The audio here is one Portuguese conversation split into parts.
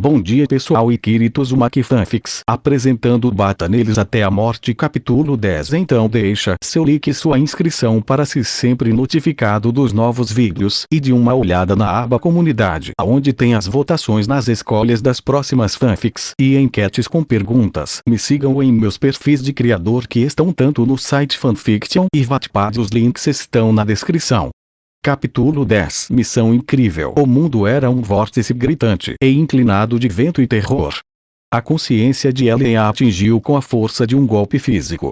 Bom dia pessoal e Kirito Uzumaki Fanfics apresentando Bata Neles até a Morte capítulo 10. Então deixa seu like e sua inscrição para ser sempre notificado dos novos vídeos e de uma olhada na aba comunidade onde tem as votações nas escolhas das próximas fanfics e enquetes com perguntas. Me sigam em meus perfis de criador que estão tanto no site Fanfiction e Wattpad, os links estão na descrição. Capítulo 10. Missão incrível. O mundo era um vórtice gritante e inclinado de vento e terror. A consciência de Ellen a atingiu com a força de um golpe físico.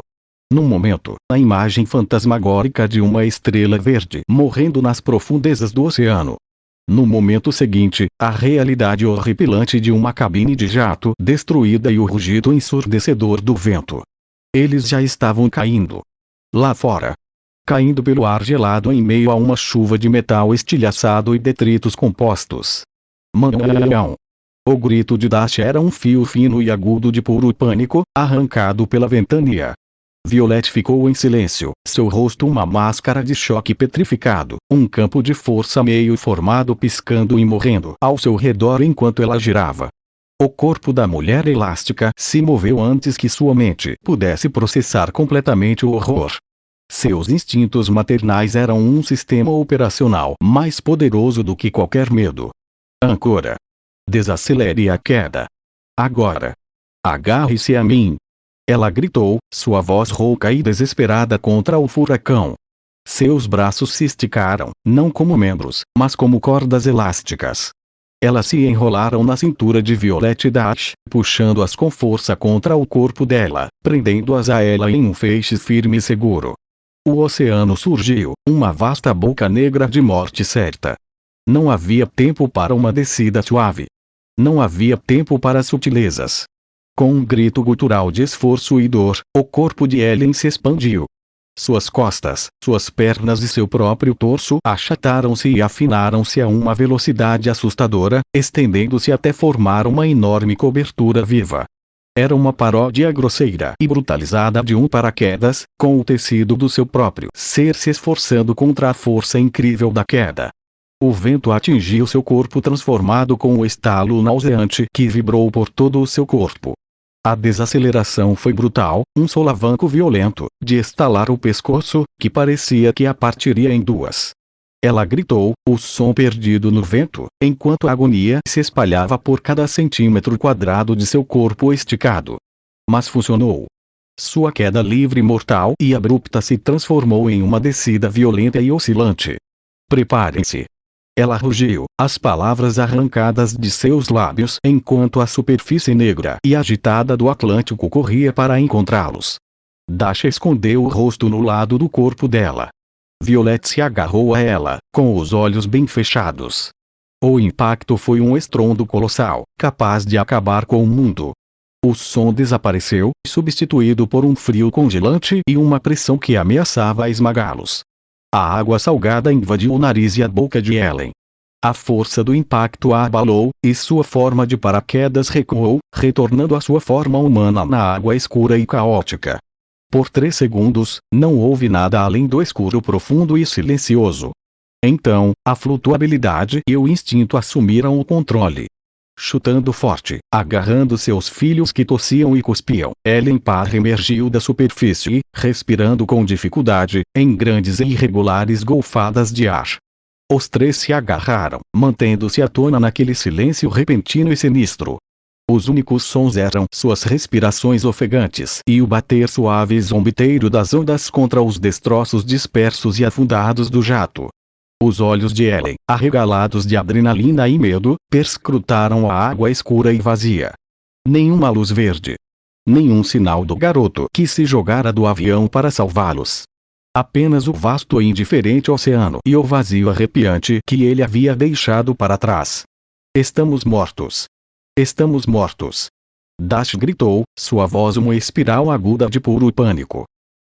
Num momento, a imagem fantasmagórica de uma estrela verde morrendo nas profundezas do oceano. No momento seguinte, a realidade horripilante de uma cabine de jato destruída e o rugido ensurdecedor do vento. Eles já estavam caindo. Lá fora. Caindo pelo ar gelado em meio a uma chuva de metal estilhaçado e detritos compostos. Manhão. O grito de Dash era um fio fino e agudo de puro pânico, arrancado pela ventania. Violet ficou em silêncio, seu rosto uma máscara de choque petrificado, um campo de força meio formado piscando e morrendo ao seu redor enquanto ela girava. O corpo da mulher elástica se moveu antes que sua mente pudesse processar completamente o horror. Seus instintos maternais eram um sistema operacional mais poderoso do que qualquer medo. Âncora. Desacelere a queda. Agora. Agarre-se a mim. Ela gritou, sua voz rouca e desesperada contra o furacão. Seus braços se esticaram, não como membros, mas como cordas elásticas. Elas se enrolaram na cintura de Violet Dash, puxando-as com força contra o corpo dela, prendendo-as a ela em um feixe firme e seguro. O oceano surgiu, uma vasta boca negra de morte certa. Não havia tempo para uma descida suave. Não havia tempo para sutilezas. Com um grito gutural de esforço e dor, o corpo de Ellen se expandiu. Suas costas, suas pernas e seu próprio torso achataram-se e afinaram-se a uma velocidade assustadora, estendendo-se até formar uma enorme cobertura viva. Era uma paródia grosseira e brutalizada de um paraquedas, com o tecido do seu próprio ser se esforçando contra a força incrível da queda. O vento atingiu seu corpo transformado com um estalo nauseante que vibrou por todo o seu corpo. A desaceleração foi brutal, um solavanco violento, de estalar o pescoço, que parecia que a partiria em duas. Ela gritou, o som perdido no vento, enquanto a agonia se espalhava por cada centímetro quadrado de seu corpo esticado. Mas funcionou. Sua queda livre mortal e abrupta se transformou em uma descida violenta e oscilante. Preparem-se. Ela rugiu, as palavras arrancadas de seus lábios enquanto a superfície negra e agitada do Atlântico corria para encontrá-los. Dasha escondeu o rosto no lado do corpo dela. Violet se agarrou a ela, com os olhos bem fechados. O impacto foi um estrondo colossal, capaz de acabar com o mundo. O som desapareceu, substituído por um frio congelante e uma pressão que ameaçava esmagá-los. A água salgada invadiu o nariz e a boca de Ellen. A força do impacto a abalou, e sua forma de paraquedas recuou, retornando à sua forma humana na água escura e caótica. Por 3 segundos, não houve nada além do escuro profundo e silencioso. Então, a flutuabilidade e o instinto assumiram o controle. Chutando forte, agarrando seus filhos que tossiam e cuspiam, Ellen Parr emergiu da superfície, respirando com dificuldade, em grandes e irregulares golfadas de ar. Os 3 se agarraram, mantendo-se à tona naquele silêncio repentino e sinistro. Os únicos sons eram suas respirações ofegantes e o bater suave e zombeteiro das ondas contra os destroços dispersos e afundados do jato. Os olhos de Ellen, arregalados de adrenalina e medo, perscrutaram a água escura e vazia. Nenhuma luz verde. Nenhum sinal do garoto que se jogara do avião para salvá-los. Apenas o vasto e indiferente oceano e o vazio arrepiante que ele havia deixado para trás. Estamos mortos. Estamos mortos. Dash gritou, sua voz uma espiral aguda de puro pânico.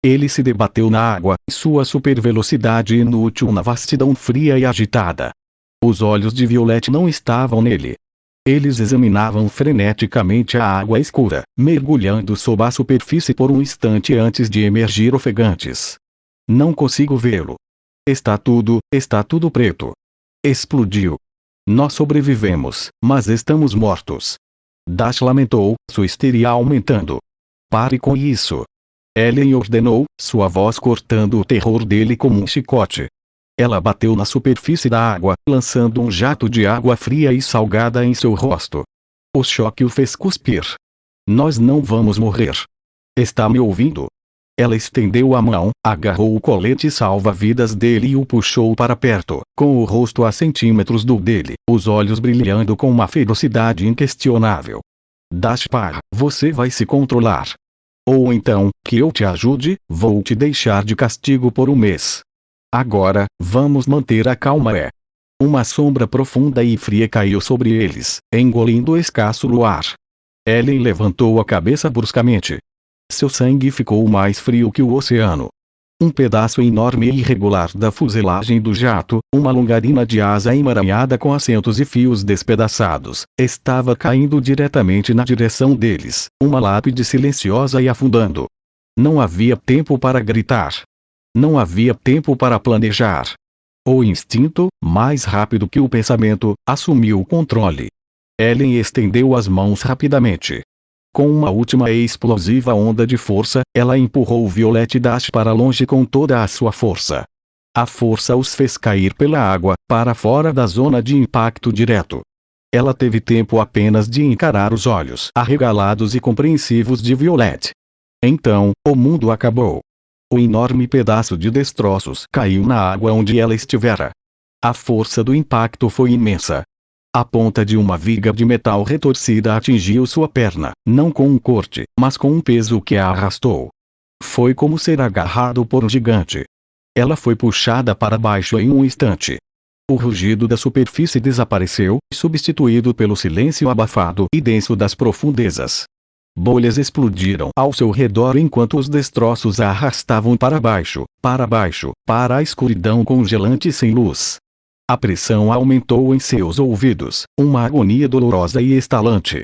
Ele se debateu na água, sua supervelocidade inútil na vastidão fria e agitada. Os olhos de Violet não estavam nele. Eles examinavam freneticamente a água escura, mergulhando sob a superfície por um instante antes de emergir ofegantes. Não consigo vê-lo. Está tudo preto. Explodiu. Nós sobrevivemos, mas estamos mortos. Dash lamentou, sua histeria aumentando. Pare com isso. Ellen ordenou, sua voz cortando o terror dele como um chicote. Ela bateu na superfície da água, lançando um jato de água fria e salgada em seu rosto. O choque o fez cuspir. Nós não vamos morrer. Está me ouvindo? Ela estendeu a mão, agarrou o colete salva-vidas dele e o puxou para perto, com o rosto a centímetros do dele, os olhos brilhando com uma ferocidade inquestionável. Dashpar, você vai se controlar. Ou então, que eu te ajude, vou te deixar de castigo por um mês. Agora, vamos manter a calma. Uma sombra profunda e fria caiu sobre eles, engolindo o escasso luar. Ellen levantou a cabeça bruscamente. Seu sangue ficou mais frio que o oceano. Um pedaço enorme e irregular da fuselagem do jato, uma longarina de asa emaranhada com assentos e fios despedaçados, estava caindo diretamente na direção deles, uma lápide silenciosa e afundando. Não havia tempo para gritar. Não havia tempo para planejar. O instinto, mais rápido que o pensamento, assumiu o controle. Ellen estendeu as mãos rapidamente. Com uma última e explosiva onda de força, ela empurrou o Violet Dash para longe com toda a sua força. A força os fez cair pela água, para fora da zona de impacto direto. Ela teve tempo apenas de encarar os olhos arregalados e compreensivos de Violet. Então, o mundo acabou. O enorme pedaço de destroços caiu na água onde ela estivera. A força do impacto foi imensa. A ponta de uma viga de metal retorcida atingiu sua perna, não com um corte, mas com um peso que a arrastou. Foi como ser agarrado por um gigante. Ela foi puxada para baixo em um instante. O rugido da superfície desapareceu, substituído pelo silêncio abafado e denso das profundezas. Bolhas explodiram ao seu redor enquanto os destroços a arrastavam para baixo, para a escuridão congelante sem luz. A pressão aumentou em seus ouvidos, uma agonia dolorosa e estalante.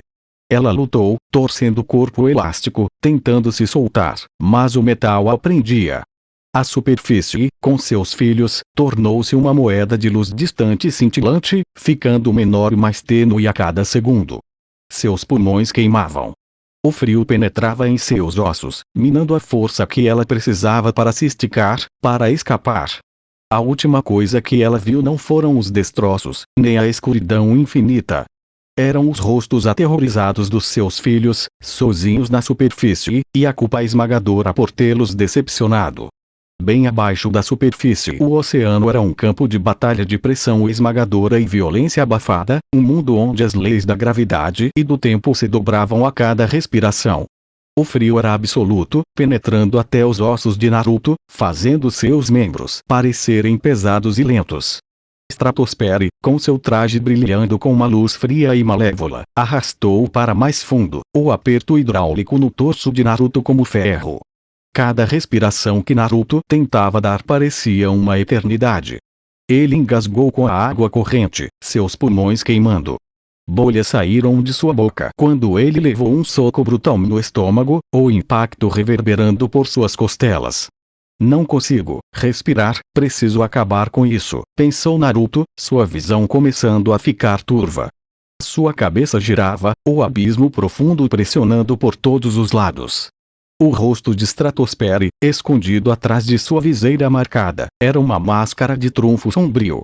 Ela lutou, torcendo o corpo elástico, tentando se soltar, mas o metal a prendia. A superfície, com seus filhos, tornou-se uma moeda de luz distante e cintilante, ficando menor e mais tênue a cada segundo. Seus pulmões queimavam. O frio penetrava em seus ossos, minando a força que ela precisava para se esticar, para escapar. A última coisa que ela viu não foram os destroços, nem a escuridão infinita. Eram os rostos aterrorizados dos seus filhos, sozinhos na superfície, e a culpa esmagadora por tê-los decepcionado. Bem abaixo da superfície, o oceano era um campo de batalha de pressão esmagadora e violência abafada, um mundo onde as leis da gravidade e do tempo se dobravam a cada respiração. O frio era absoluto, penetrando até os ossos de Naruto, fazendo seus membros parecerem pesados e lentos. Stratosfere, com seu traje brilhando com uma luz fria e malévola, arrastou-o para mais fundo, o aperto hidráulico no torso de Naruto como ferro. Cada respiração que Naruto tentava dar parecia uma eternidade. Ele engasgou com a água corrente, seus pulmões queimando. Bolhas saíram de sua boca quando ele levou um soco brutal no estômago, o impacto reverberando por suas costelas. Não consigo respirar, preciso acabar com isso, pensou Naruto, sua visão começando a ficar turva. Sua cabeça girava, o abismo profundo pressionando por todos os lados. O rosto de Stratosfere, escondido atrás de sua viseira marcada, era uma máscara de trunfo sombrio.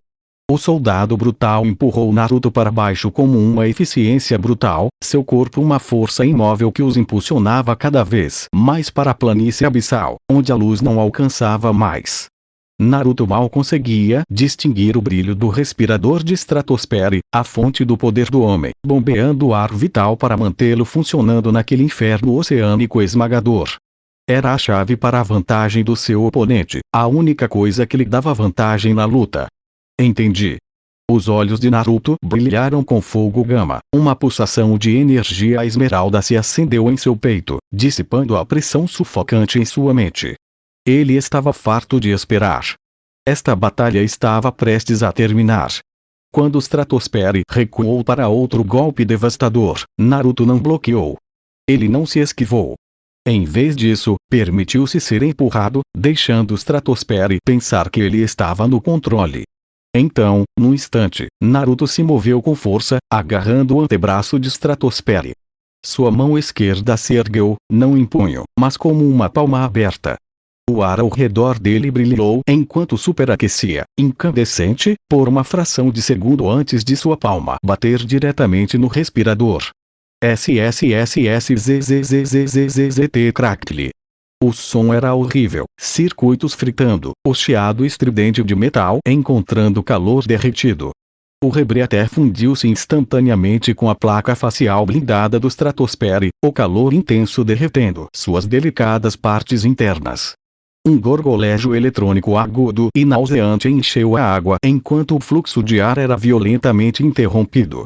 O soldado brutal empurrou Naruto para baixo como uma eficiência brutal, seu corpo uma força imóvel que os impulsionava cada vez mais para a planície abissal, onde a luz não alcançava mais. Naruto mal conseguia distinguir o brilho do respirador de Stratosfere, a fonte do poder do homem, bombeando o ar vital para mantê-lo funcionando naquele inferno oceânico esmagador. Era a chave para a vantagem do seu oponente, a única coisa que lhe dava vantagem na luta. Entendi. Os olhos de Naruto brilharam com fogo gama, uma pulsação de energia esmeralda se acendeu em seu peito, dissipando a pressão sufocante em sua mente. Ele estava farto de esperar. Esta batalha estava prestes a terminar. Quando Stratosfere recuou para outro golpe devastador, Naruto não bloqueou. Ele não se esquivou. Em vez disso, permitiu-se ser empurrado, deixando Stratosfere pensar que ele estava no controle. Então, num instante, Naruto se moveu com força, agarrando o antebraço de Stratosfere. Sua mão esquerda se ergueu, não em punho, mas como uma palma aberta. O ar ao redor dele brilhou enquanto superaquecia, incandescente, por uma fração de segundo antes de sua palma bater diretamente no respirador. SSSSZZZZZZT crackle. O som era horrível, circuitos fritando, o chiado estridente de metal encontrando calor derretido. O rebreaté fundiu-se instantaneamente com a placa facial blindada do Stratosfere, o calor intenso derretendo suas delicadas partes internas. Um gorgolejo eletrônico agudo e nauseante encheu a água enquanto o fluxo de ar era violentamente interrompido.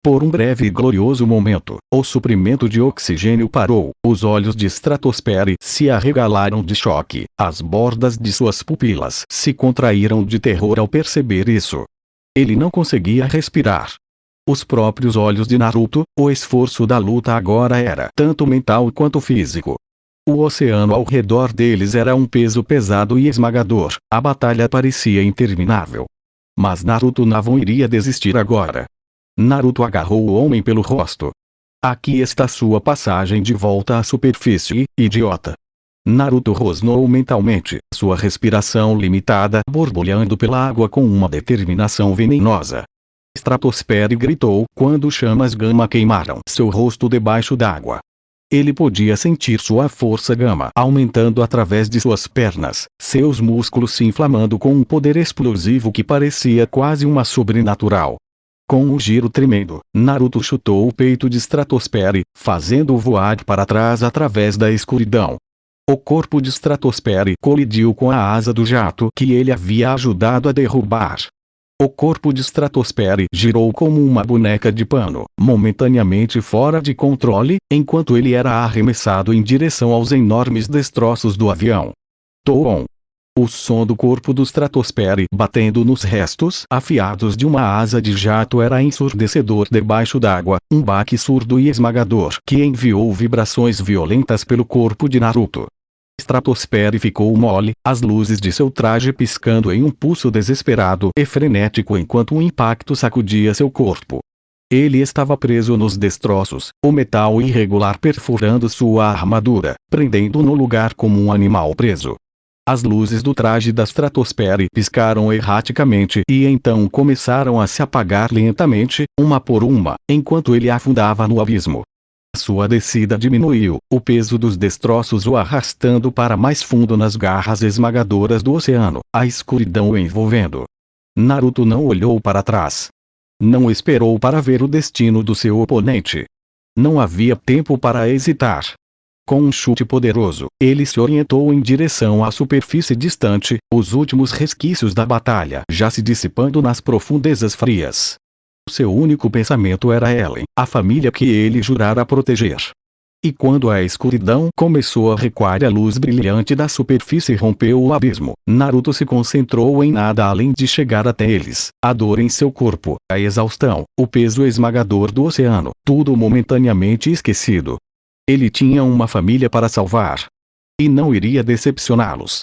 Por um breve e glorioso momento, o suprimento de oxigênio parou, os olhos de Stratosfere se arregalaram de choque, as bordas de suas pupilas se contraíram de terror ao perceber isso. Ele não conseguia respirar. Os próprios olhos de Naruto, o esforço da luta agora era tanto mental quanto físico. O oceano ao redor deles era um peso pesado e esmagador, a batalha parecia interminável. Mas Naruto não iria desistir agora. Naruto agarrou o homem pelo rosto. Aqui está sua passagem de volta à superfície, idiota. Naruto rosnou mentalmente, sua respiração limitada borbulhando pela água com uma determinação venenosa. Stratosfere gritou quando chamas gama queimaram seu rosto debaixo d'água. Ele podia sentir sua força gama aumentando através de suas pernas, seus músculos se inflamando com um poder explosivo que parecia quase uma sobrenatural. Com um giro tremendo, Naruto chutou o peito de Stratosfere, fazendo-o voar para trás através da escuridão. O corpo de Stratosfere colidiu com a asa do jato que ele havia ajudado a derrubar. O corpo de Stratosfere girou como uma boneca de pano, momentaneamente fora de controle, enquanto ele era arremessado em direção aos enormes destroços do avião. Toom! O som do corpo do Stratosfere batendo nos restos afiados de uma asa de jato era ensurdecedor debaixo d'água, um baque surdo e esmagador que enviou vibrações violentas pelo corpo de Naruto. Stratosfere ficou mole, as luzes de seu traje piscando em um pulso desesperado e frenético enquanto um impacto sacudia seu corpo. Ele estava preso nos destroços, o metal irregular perfurando sua armadura, prendendo no lugar como um animal preso. As luzes do traje da Stratosfere piscaram erraticamente e então começaram a se apagar lentamente, uma por uma, enquanto ele afundava no abismo. Sua descida diminuiu, o peso dos destroços o arrastando para mais fundo nas garras esmagadoras do oceano, a escuridão o envolvendo. Naruto não olhou para trás. Não esperou para ver o destino do seu oponente. Não havia tempo para hesitar. Com um chute poderoso, ele se orientou em direção à superfície distante, os últimos resquícios da batalha já se dissipando nas profundezas frias. Seu único pensamento era Ellen, a família que ele jurara proteger. E quando a escuridão começou a recuar e a luz brilhante da superfície rompeu o abismo, Naruto se concentrou em nada além de chegar até eles, a dor em seu corpo, a exaustão, o peso esmagador do oceano, tudo momentaneamente esquecido. Ele tinha uma família para salvar. E não iria decepcioná-los.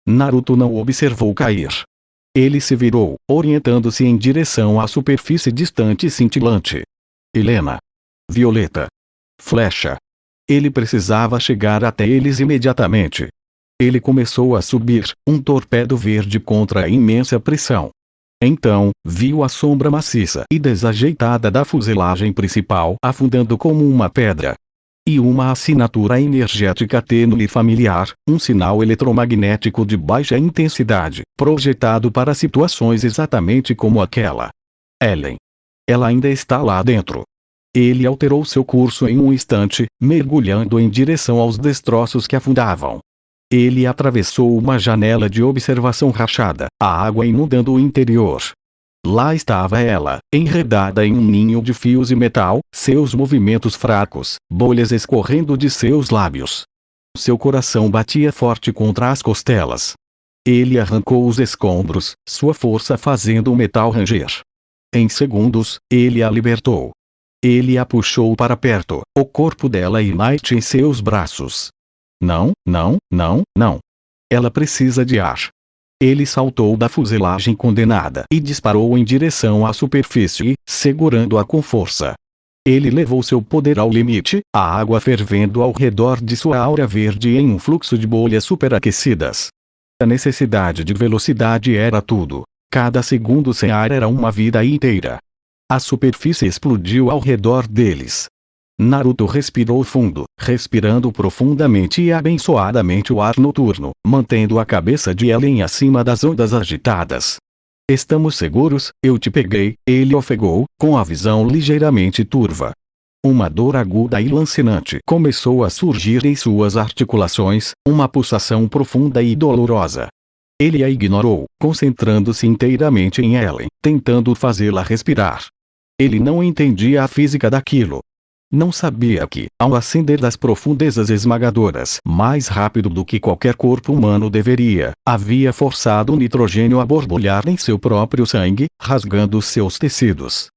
Naruto não o observou cair. Ele se virou, orientando-se em direção à superfície distante e cintilante. Helena. Violeta. Flecha. Ele precisava chegar até eles imediatamente. Ele começou a subir, um torpedo verde contra a imensa pressão. Então, viu a sombra maciça e desajeitada da fuselagem principal afundando como uma pedra. E uma assinatura energética tênue e familiar, um sinal eletromagnético de baixa intensidade, projetado para situações exatamente como aquela. Ellen. Ela ainda está lá dentro. Ele alterou seu curso em um instante, mergulhando em direção aos destroços que afundavam. Ele atravessou uma janela de observação rachada, a água inundando o interior. Lá estava ela, enredada em um ninho de fios e metal, seus movimentos fracos, bolhas escorrendo de seus lábios. Seu coração batia forte contra as costelas. Ele arrancou os escombros, sua força fazendo o metal ranger. Em segundos, ele a libertou. Ele a puxou para perto, o corpo dela e Might em seus braços. Não, não, não, não. Ela precisa de ar. Ele saltou da fuselagem condenada e disparou em direção à superfície, segurando-a com força. Ele levou seu poder ao limite, a água fervendo ao redor de sua aura verde em um fluxo de bolhas superaquecidas. A necessidade de velocidade era tudo. Cada segundo sem ar era uma vida inteira. A superfície explodiu ao redor deles. Naruto respirou fundo, respirando profundamente e abençoadamente o ar noturno, mantendo a cabeça de Ellen acima das ondas agitadas. Estamos seguros, eu te peguei, ele ofegou, com a visão ligeiramente turva. Uma dor aguda e lancinante começou a surgir em suas articulações, uma pulsação profunda e dolorosa. Ele a ignorou, concentrando-se inteiramente em Ellen, tentando fazê-la respirar. Ele não entendia a física daquilo. Não sabia que, ao ascender das profundezas esmagadoras mais rápido do que qualquer corpo humano deveria, havia forçado o nitrogênio a borbulhar em seu próprio sangue, rasgando seus tecidos.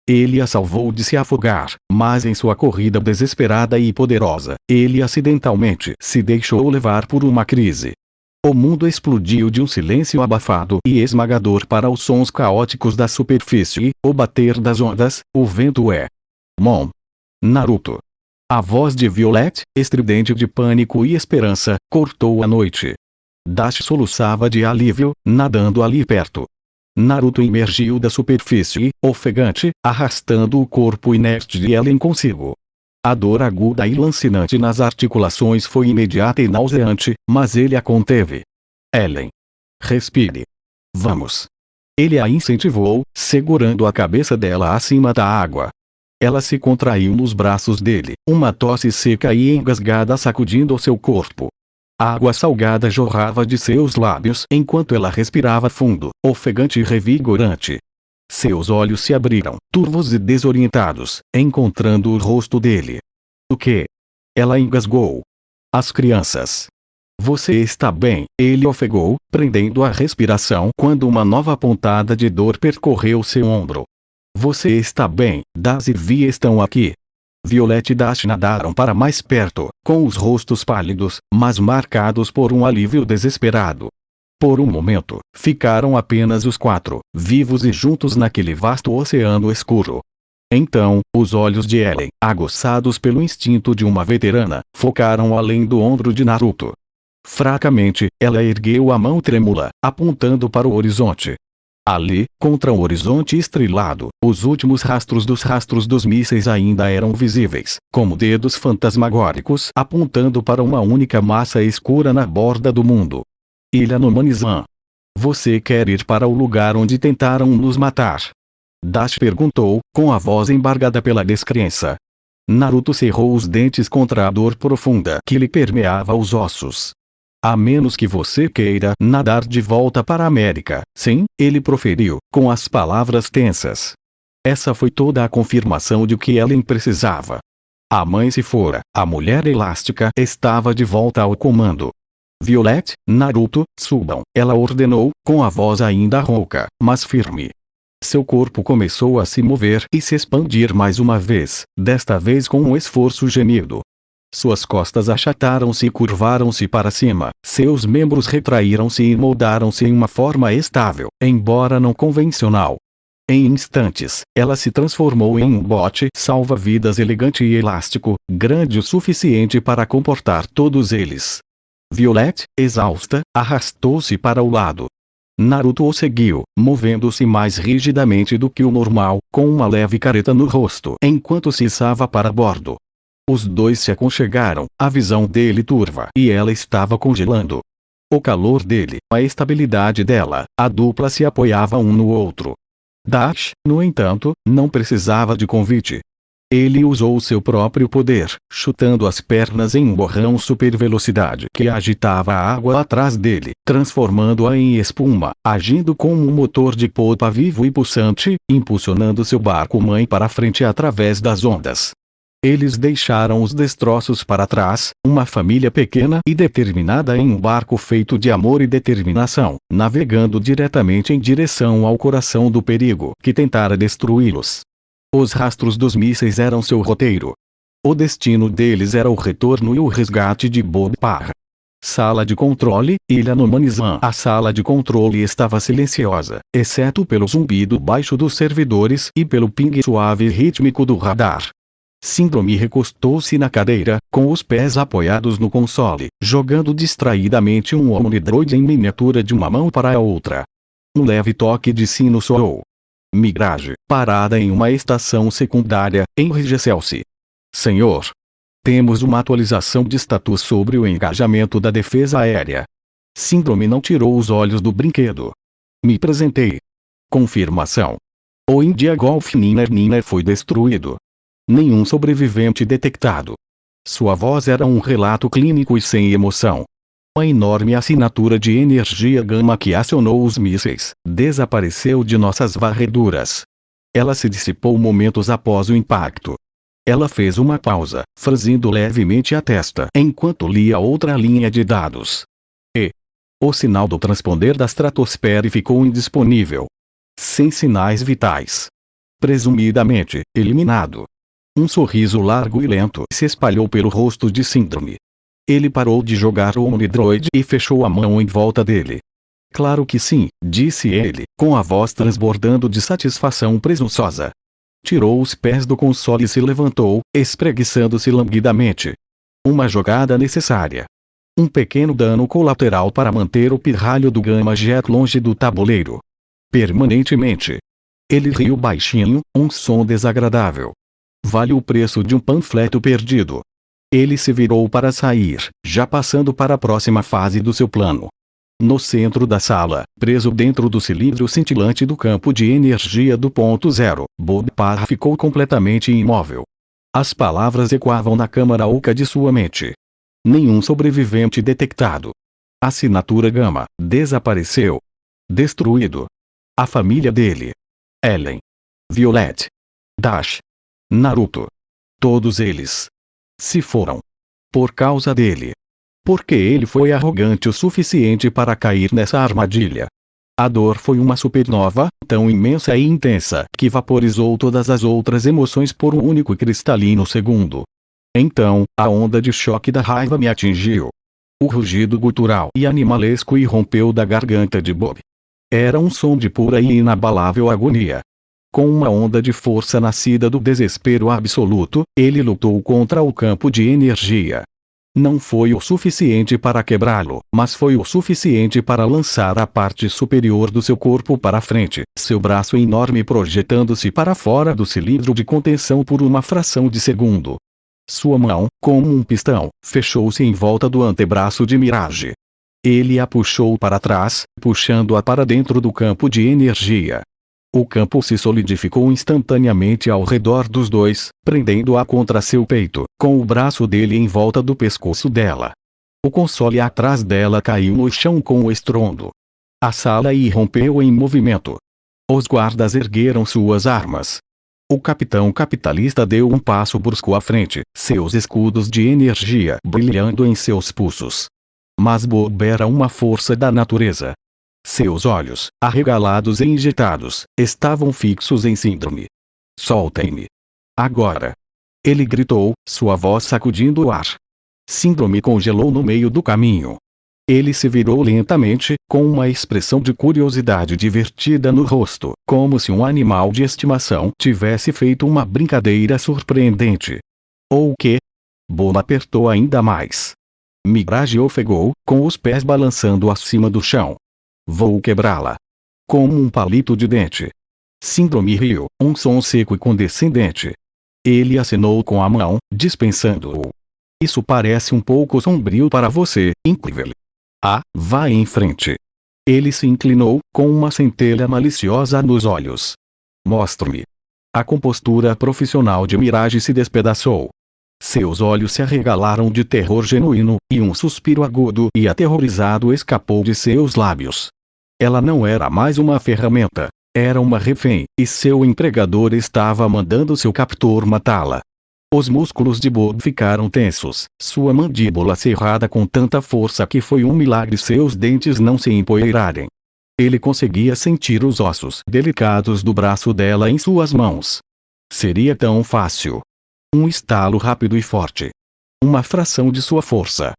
Ele a salvou de se afogar, mas em sua corrida desesperada e poderosa, ele acidentalmente se deixou levar por uma crise. O mundo explodiu de um silêncio abafado e esmagador para os sons caóticos da superfície, o bater das ondas, o vento Mon. Naruto. A voz de Violet, estridente de pânico e esperança, cortou a noite. Dash soluçava de alívio, nadando ali perto. Naruto emergiu da superfície, ofegante, arrastando o corpo inerte de Ellen consigo. A dor aguda e lancinante nas articulações foi imediata e nauseante, mas ele a conteve. Ellen. Respire. Vamos. Ele a incentivou, segurando a cabeça dela acima da água. Ela se contraiu nos braços dele, uma tosse seca e engasgada sacudindo seu corpo. A água salgada jorrava de seus lábios enquanto ela respirava fundo, ofegante e revigorante. Seus olhos se abriram, turvos e desorientados, encontrando o rosto dele. O que? Ela engasgou. As crianças. Você está bem, ele ofegou, prendendo a respiração quando uma nova pontada de dor percorreu seu ombro. Você está bem, Dash e Vi estão aqui. Violet e Dash nadaram para mais perto, com os rostos pálidos, mas marcados por um alívio desesperado. Por um momento, ficaram apenas os quatro, vivos e juntos naquele vasto oceano escuro. Então, os olhos de Ellen, aguçados pelo instinto de uma veterana, focaram além do ombro de Naruto. Fracamente, ela ergueu a mão trêmula, apontando para o horizonte. Ali, contra o horizonte estrelado, os últimos rastros dos mísseis ainda eram visíveis, como dedos fantasmagóricos apontando para uma única massa escura na borda do mundo. Ilha Nomanizan. Você quer ir para o lugar onde tentaram nos matar? Dash perguntou, com a voz embargada pela descrença. Naruto cerrou os dentes contra a dor profunda que lhe permeava os ossos. A menos que você queira nadar de volta para a América, sim, ele proferiu, com as palavras tensas. Essa foi toda a confirmação de que Ellen precisava. A mãe se fora, a mulher elástica estava de volta ao comando. Violet, Naruto, subam, ela ordenou, com a voz ainda rouca, mas firme. Seu corpo começou a se mover e se expandir mais uma vez, desta vez com um esforço gemido. Suas costas achataram-se e curvaram-se para cima, seus membros retraíram-se e moldaram-se em uma forma estável, embora não convencional. Em instantes, ela se transformou em um bote salva-vidas elegante e elástico, grande o suficiente para comportar todos eles. Violet, exausta, arrastou-se para o lado. Naruto o seguiu, movendo-se mais rigidamente do que o normal, com uma leve careta no rosto enquanto se içava para bordo. Os dois se aconchegaram, a visão dele turva e ela estava congelando. O calor dele, a estabilidade dela, a dupla se apoiava um no outro. Dash, no entanto, não precisava de convite. Ele usou seu próprio poder, chutando as pernas em um borrão super-velocidade que agitava a água atrás dele, transformando-a em espuma, agindo como um motor de polpa vivo e pulsante, impulsionando seu barco-mãe para frente através das ondas. Eles deixaram os destroços para trás, uma família pequena e determinada em um barco feito de amor e determinação, navegando diretamente em direção ao coração do perigo que tentara destruí-los. Os rastros dos mísseis eram seu roteiro. O destino deles era o retorno e o resgate de Bob Parra. Sala de controle, Ilha Nomanizan. A sala de controle estava silenciosa, exceto pelo zumbido baixo dos servidores e pelo ping suave e rítmico do radar. Síndrome recostou-se na cadeira, com os pés apoiados no console, jogando distraidamente um Omnidroid em miniatura de uma mão para a outra. Um leve toque de sino soou. Mirage, parada em uma estação secundária, enrijeceu-se. Senhor. Temos uma atualização de status sobre o engajamento da defesa aérea. Síndrome não tirou os olhos do brinquedo. Me apresentei. Confirmação. O India Golf Niner foi destruído. Nenhum sobrevivente detectado. Sua voz era um relato clínico e sem emoção. A enorme assinatura de energia gama que acionou os mísseis desapareceu de nossas varreduras. Ela se dissipou momentos após o impacto. Ela fez uma pausa, franzindo levemente a testa enquanto lia outra linha de dados. O sinal do transponder da estratosfera ficou indisponível. Sem sinais vitais. Presumidamente, eliminado. Um sorriso largo e lento se espalhou pelo rosto de Síndrome. Ele parou de jogar o Omnidroid e fechou a mão em volta dele. Claro que sim, disse ele, com a voz transbordando de satisfação presunçosa. Tirou os pés do console e se levantou, espreguiçando-se languidamente. Uma jogada necessária. Um pequeno dano colateral para manter o pirralho do Gamma Jet longe do tabuleiro. Permanentemente. Ele riu baixinho, um som desagradável. Vale o preço de um panfleto perdido. Ele se virou para sair, já passando para a próxima fase do seu plano. No centro da sala, preso dentro do cilindro cintilante do campo de energia do ponto zero, Bob Parra ficou completamente imóvel. As palavras ecoavam na câmara oca de sua mente. Nenhum sobrevivente detectado. Assinatura Gama, desapareceu. Destruído. A família dele. Ellen. Violet. Dash. Naruto. Todos eles. Se foram. Por causa dele. Porque ele foi arrogante o suficiente para cair nessa armadilha. A dor foi uma supernova, tão imensa e intensa, que vaporizou todas as outras emoções por um único e cristalino segundo. Então, a onda de choque da raiva me atingiu. O rugido gutural e animalesco irrompeu da garganta de Bob. Era um som de pura e inabalável agonia. Com uma onda de força nascida do desespero absoluto, ele lutou contra o campo de energia. Não foi o suficiente para quebrá-lo, mas foi o suficiente para lançar a parte superior do seu corpo para frente, seu braço enorme projetando-se para fora do cilindro de contenção por uma fração de segundo. Sua mão, como um pistão, fechou-se em volta do antebraço de Mirage. Ele a puxou para trás, puxando-a para dentro do campo de energia. O campo se solidificou instantaneamente ao redor dos dois, prendendo-a contra seu peito, com o braço dele em volta do pescoço dela. O console atrás dela caiu no chão com o estrondo. A sala irrompeu em movimento. Os guardas ergueram suas armas. O capitão capitalista deu um passo brusco à frente, seus escudos de energia brilhando em seus pulsos. Mas Bob era uma força da natureza. Seus olhos, arregalados e injetados, estavam fixos em Síndrome. Soltem-me. Agora. Ele gritou, sua voz sacudindo o ar. Síndrome congelou no meio do caminho. Ele se virou lentamente, com uma expressão de curiosidade divertida no rosto, como se um animal de estimação tivesse feito uma brincadeira surpreendente. Ou o quê? Bob apertou ainda mais. Mirage ofegou, com os pés balançando acima do chão. Vou quebrá-la. Como um palito de dente. Síndrome riu, um som seco e condescendente. Ele acenou com a mão, dispensando-o. Isso parece um pouco sombrio para você, incrível. Ah, vá em frente. Ele se inclinou, com uma centelha maliciosa nos olhos. Mostre-me. A compostura profissional de Mirage se despedaçou. Seus olhos se arregalaram de terror genuíno, e um suspiro agudo e aterrorizado escapou de seus lábios. Ela não era mais uma ferramenta. Era uma refém, e seu empregador estava mandando seu captor matá-la. Os músculos de Bob ficaram tensos, sua mandíbula cerrada com tanta força que foi um milagre seus dentes não se empoeirarem. Ele conseguia sentir os ossos delicados do braço dela em suas mãos. Seria tão fácil. Um estalo rápido e forte. Uma fração de sua força.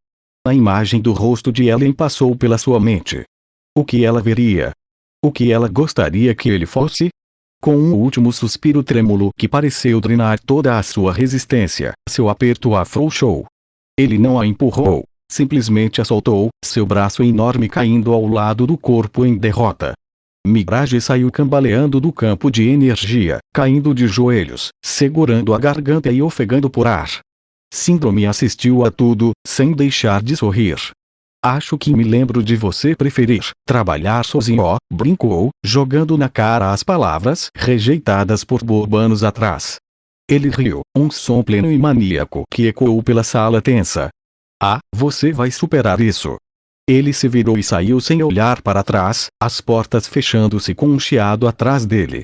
A imagem do rosto de Ellen passou pela sua mente. O que ela veria? O que ela gostaria que ele fosse? Com um último suspiro trêmulo que pareceu drenar toda a sua resistência, seu aperto a afrouxou. Ele não a empurrou, simplesmente a soltou, seu braço enorme caindo ao lado do corpo em derrota. Mirage saiu cambaleando do campo de energia, caindo de joelhos, segurando a garganta e ofegando por ar. Síndrome assistiu a tudo, sem deixar de sorrir. Acho que me lembro de você preferir trabalhar sozinho, brincou, jogando na cara as palavras rejeitadas por Bob anos atrás. Ele riu, um som pleno e maníaco que ecoou pela sala tensa. Ah, você vai superar isso. Ele se virou e saiu sem olhar para trás, as portas fechando-se com um chiado atrás dele.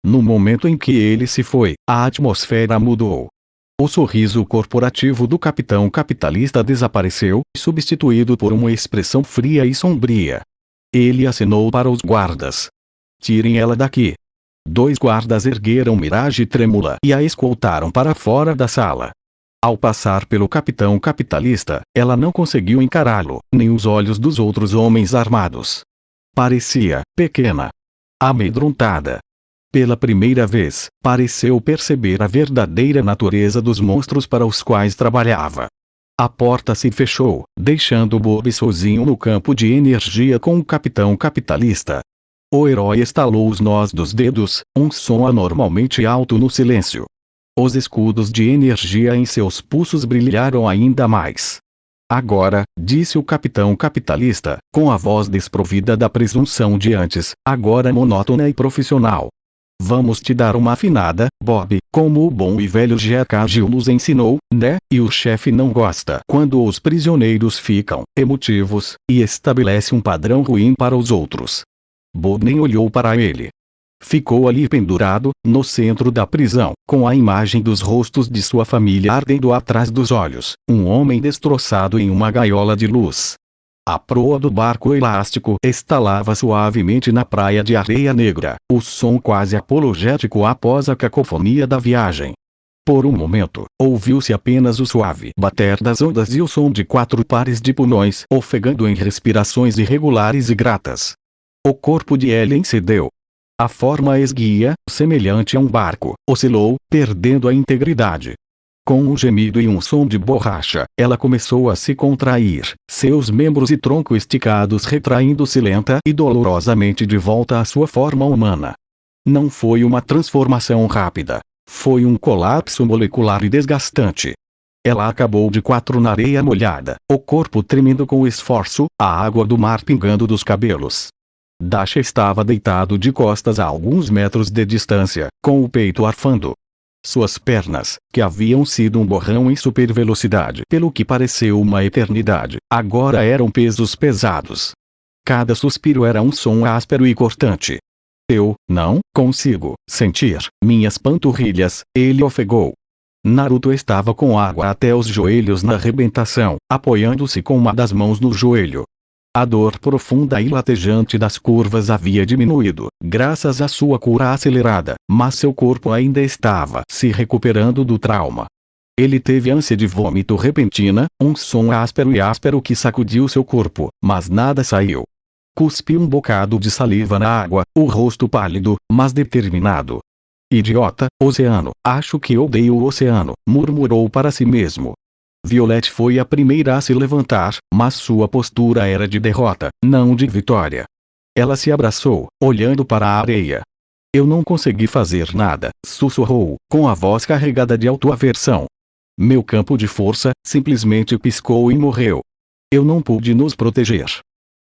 No momento em que ele se foi, a atmosfera mudou. O sorriso corporativo do capitão capitalista desapareceu, substituído por uma expressão fria e sombria. Ele acenou para os guardas. Tirem ela daqui. 2 guardas ergueram Mirage trêmula e a escoltaram para fora da sala. Ao passar pelo capitão capitalista, ela não conseguiu encará-lo, nem os olhos dos outros homens armados. Parecia pequena. Amedrontada. Pela primeira vez, pareceu perceber a verdadeira natureza dos monstros para os quais trabalhava. A porta se fechou, deixando Bob sozinho no campo de energia com o capitão capitalista. O herói estalou os nós dos dedos, um som anormalmente alto no silêncio. Os escudos de energia em seus pulsos brilharam ainda mais. Agora, disse o capitão capitalista, com a voz desprovida da presunção de antes, agora monótona e profissional. Vamos te dar uma afinada, Bob, como o bom e velho J.K. Gill nos ensinou, né? E o chefe não gosta quando os prisioneiros ficam emotivos, e estabelece um padrão ruim para os outros. Bob nem olhou para ele. Ficou ali pendurado, no centro da prisão, com a imagem dos rostos de sua família ardendo atrás dos olhos, um homem destroçado em uma gaiola de luz. A proa do barco elástico estalava suavemente na praia de areia negra, o som quase apologético após a cacofonia da viagem. Por um momento, ouviu-se apenas o suave bater das ondas e o som de 4 pares de pulmões ofegando em respirações irregulares e gratas. O corpo de Ellen cedeu. A forma esguia, semelhante a um barco, oscilou, perdendo a integridade. Com um gemido e um som de borracha, ela começou a se contrair, seus membros e tronco esticados retraindo-se lenta e dolorosamente de volta à sua forma humana. Não foi uma transformação rápida. Foi um colapso molecular e desgastante. Ela acabou de 4 na areia molhada, o corpo tremendo com esforço, a água do mar pingando dos cabelos. Dash estava deitado de costas a alguns metros de distância, com o peito arfando. Suas pernas, que haviam sido um borrão em supervelocidade pelo que pareceu uma eternidade, agora eram pesos pesados. Cada suspiro era um som áspero e cortante. Eu não consigo sentir minhas panturrilhas, ele ofegou. Naruto estava com água até os joelhos na arrebentação, apoiando-se com uma das mãos no joelho. A dor profunda e latejante das curvas havia diminuído, graças à sua cura acelerada, mas seu corpo ainda estava se recuperando do trauma. Ele teve ânsia de vômito repentina, um som áspero que sacudiu seu corpo, mas nada saiu. Cuspiu um bocado de saliva na água, o rosto pálido, mas determinado. Idiota, oceano, acho que odeio o oceano, murmurou para si mesmo. Violet foi a primeira a se levantar, mas sua postura era de derrota, não de vitória. Ela se abraçou, olhando para a areia. Eu não consegui fazer nada, sussurrou, com a voz carregada de autoaversão. Meu campo de força simplesmente piscou e morreu. Eu não pude nos proteger.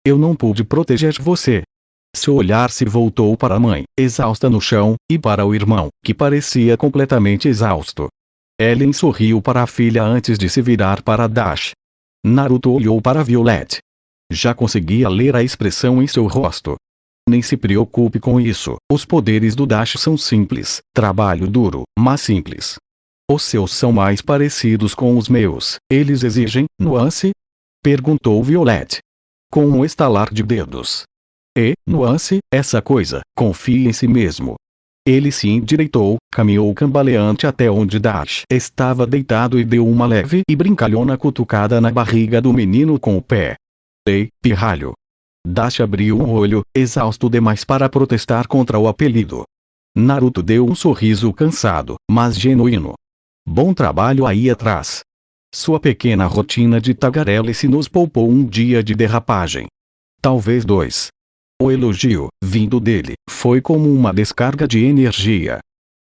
Eu não pude proteger você. Seu olhar se voltou para a mãe, exausta no chão, e para o irmão, que parecia completamente exausto. Ellen sorriu para a filha antes de se virar para Dash. Naruto olhou para Violet. Já conseguia ler a expressão em seu rosto. Nem se preocupe com isso, os poderes do Dash são simples, trabalho duro, mas simples. Os seus são mais parecidos com os meus, eles exigem nuance? Perguntou Violet. Com um estalar de dedos. E, nuance, essa coisa, confie em si mesmo. Ele se endireitou, caminhou cambaleante até onde Dash estava deitado e deu uma leve e brincalhona cutucada na barriga do menino com o pé. Ei, pirralho! Dash abriu um olho, exausto demais para protestar contra o apelido. Naruto deu um sorriso cansado, mas genuíno. Bom trabalho aí atrás. Sua pequena rotina de tagarelice nos poupou um dia de derrapagem. Talvez 2. O elogio, vindo dele, foi como uma descarga de energia.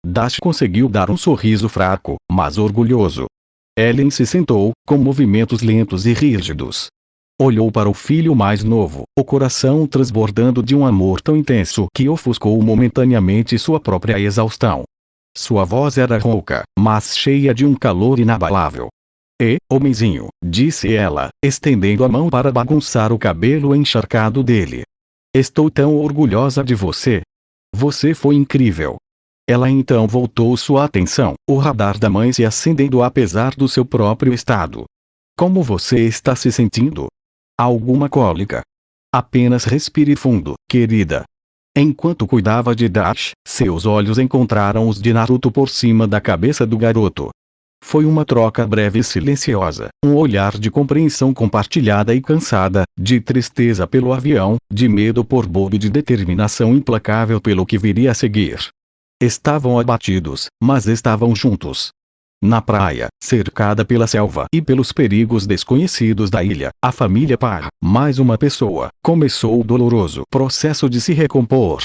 Dash conseguiu dar um sorriso fraco, mas orgulhoso. Ellen se sentou, com movimentos lentos e rígidos. Olhou para o filho mais novo, o coração transbordando de um amor tão intenso que ofuscou momentaneamente sua própria exaustão. Sua voz era rouca, mas cheia de um calor inabalável. Homenzinho, disse ela, estendendo a mão para bagunçar o cabelo encharcado dele. Estou tão orgulhosa de você. Você foi incrível. Ela então voltou sua atenção, o radar da mãe se acendendo apesar do seu próprio estado. Como você está se sentindo? Alguma cólica? Apenas respire fundo, querida. Enquanto cuidava de Dash, seus olhos encontraram os de Naruto por cima da cabeça do garoto. Foi uma troca breve e silenciosa, um olhar de compreensão compartilhada e cansada, de tristeza pelo avião, de medo por Bob e de determinação implacável pelo que viria a seguir. Estavam abatidos, mas estavam juntos. Na praia, cercada pela selva e pelos perigos desconhecidos da ilha, a família Parra, mais uma pessoa, começou o doloroso processo de se recompor.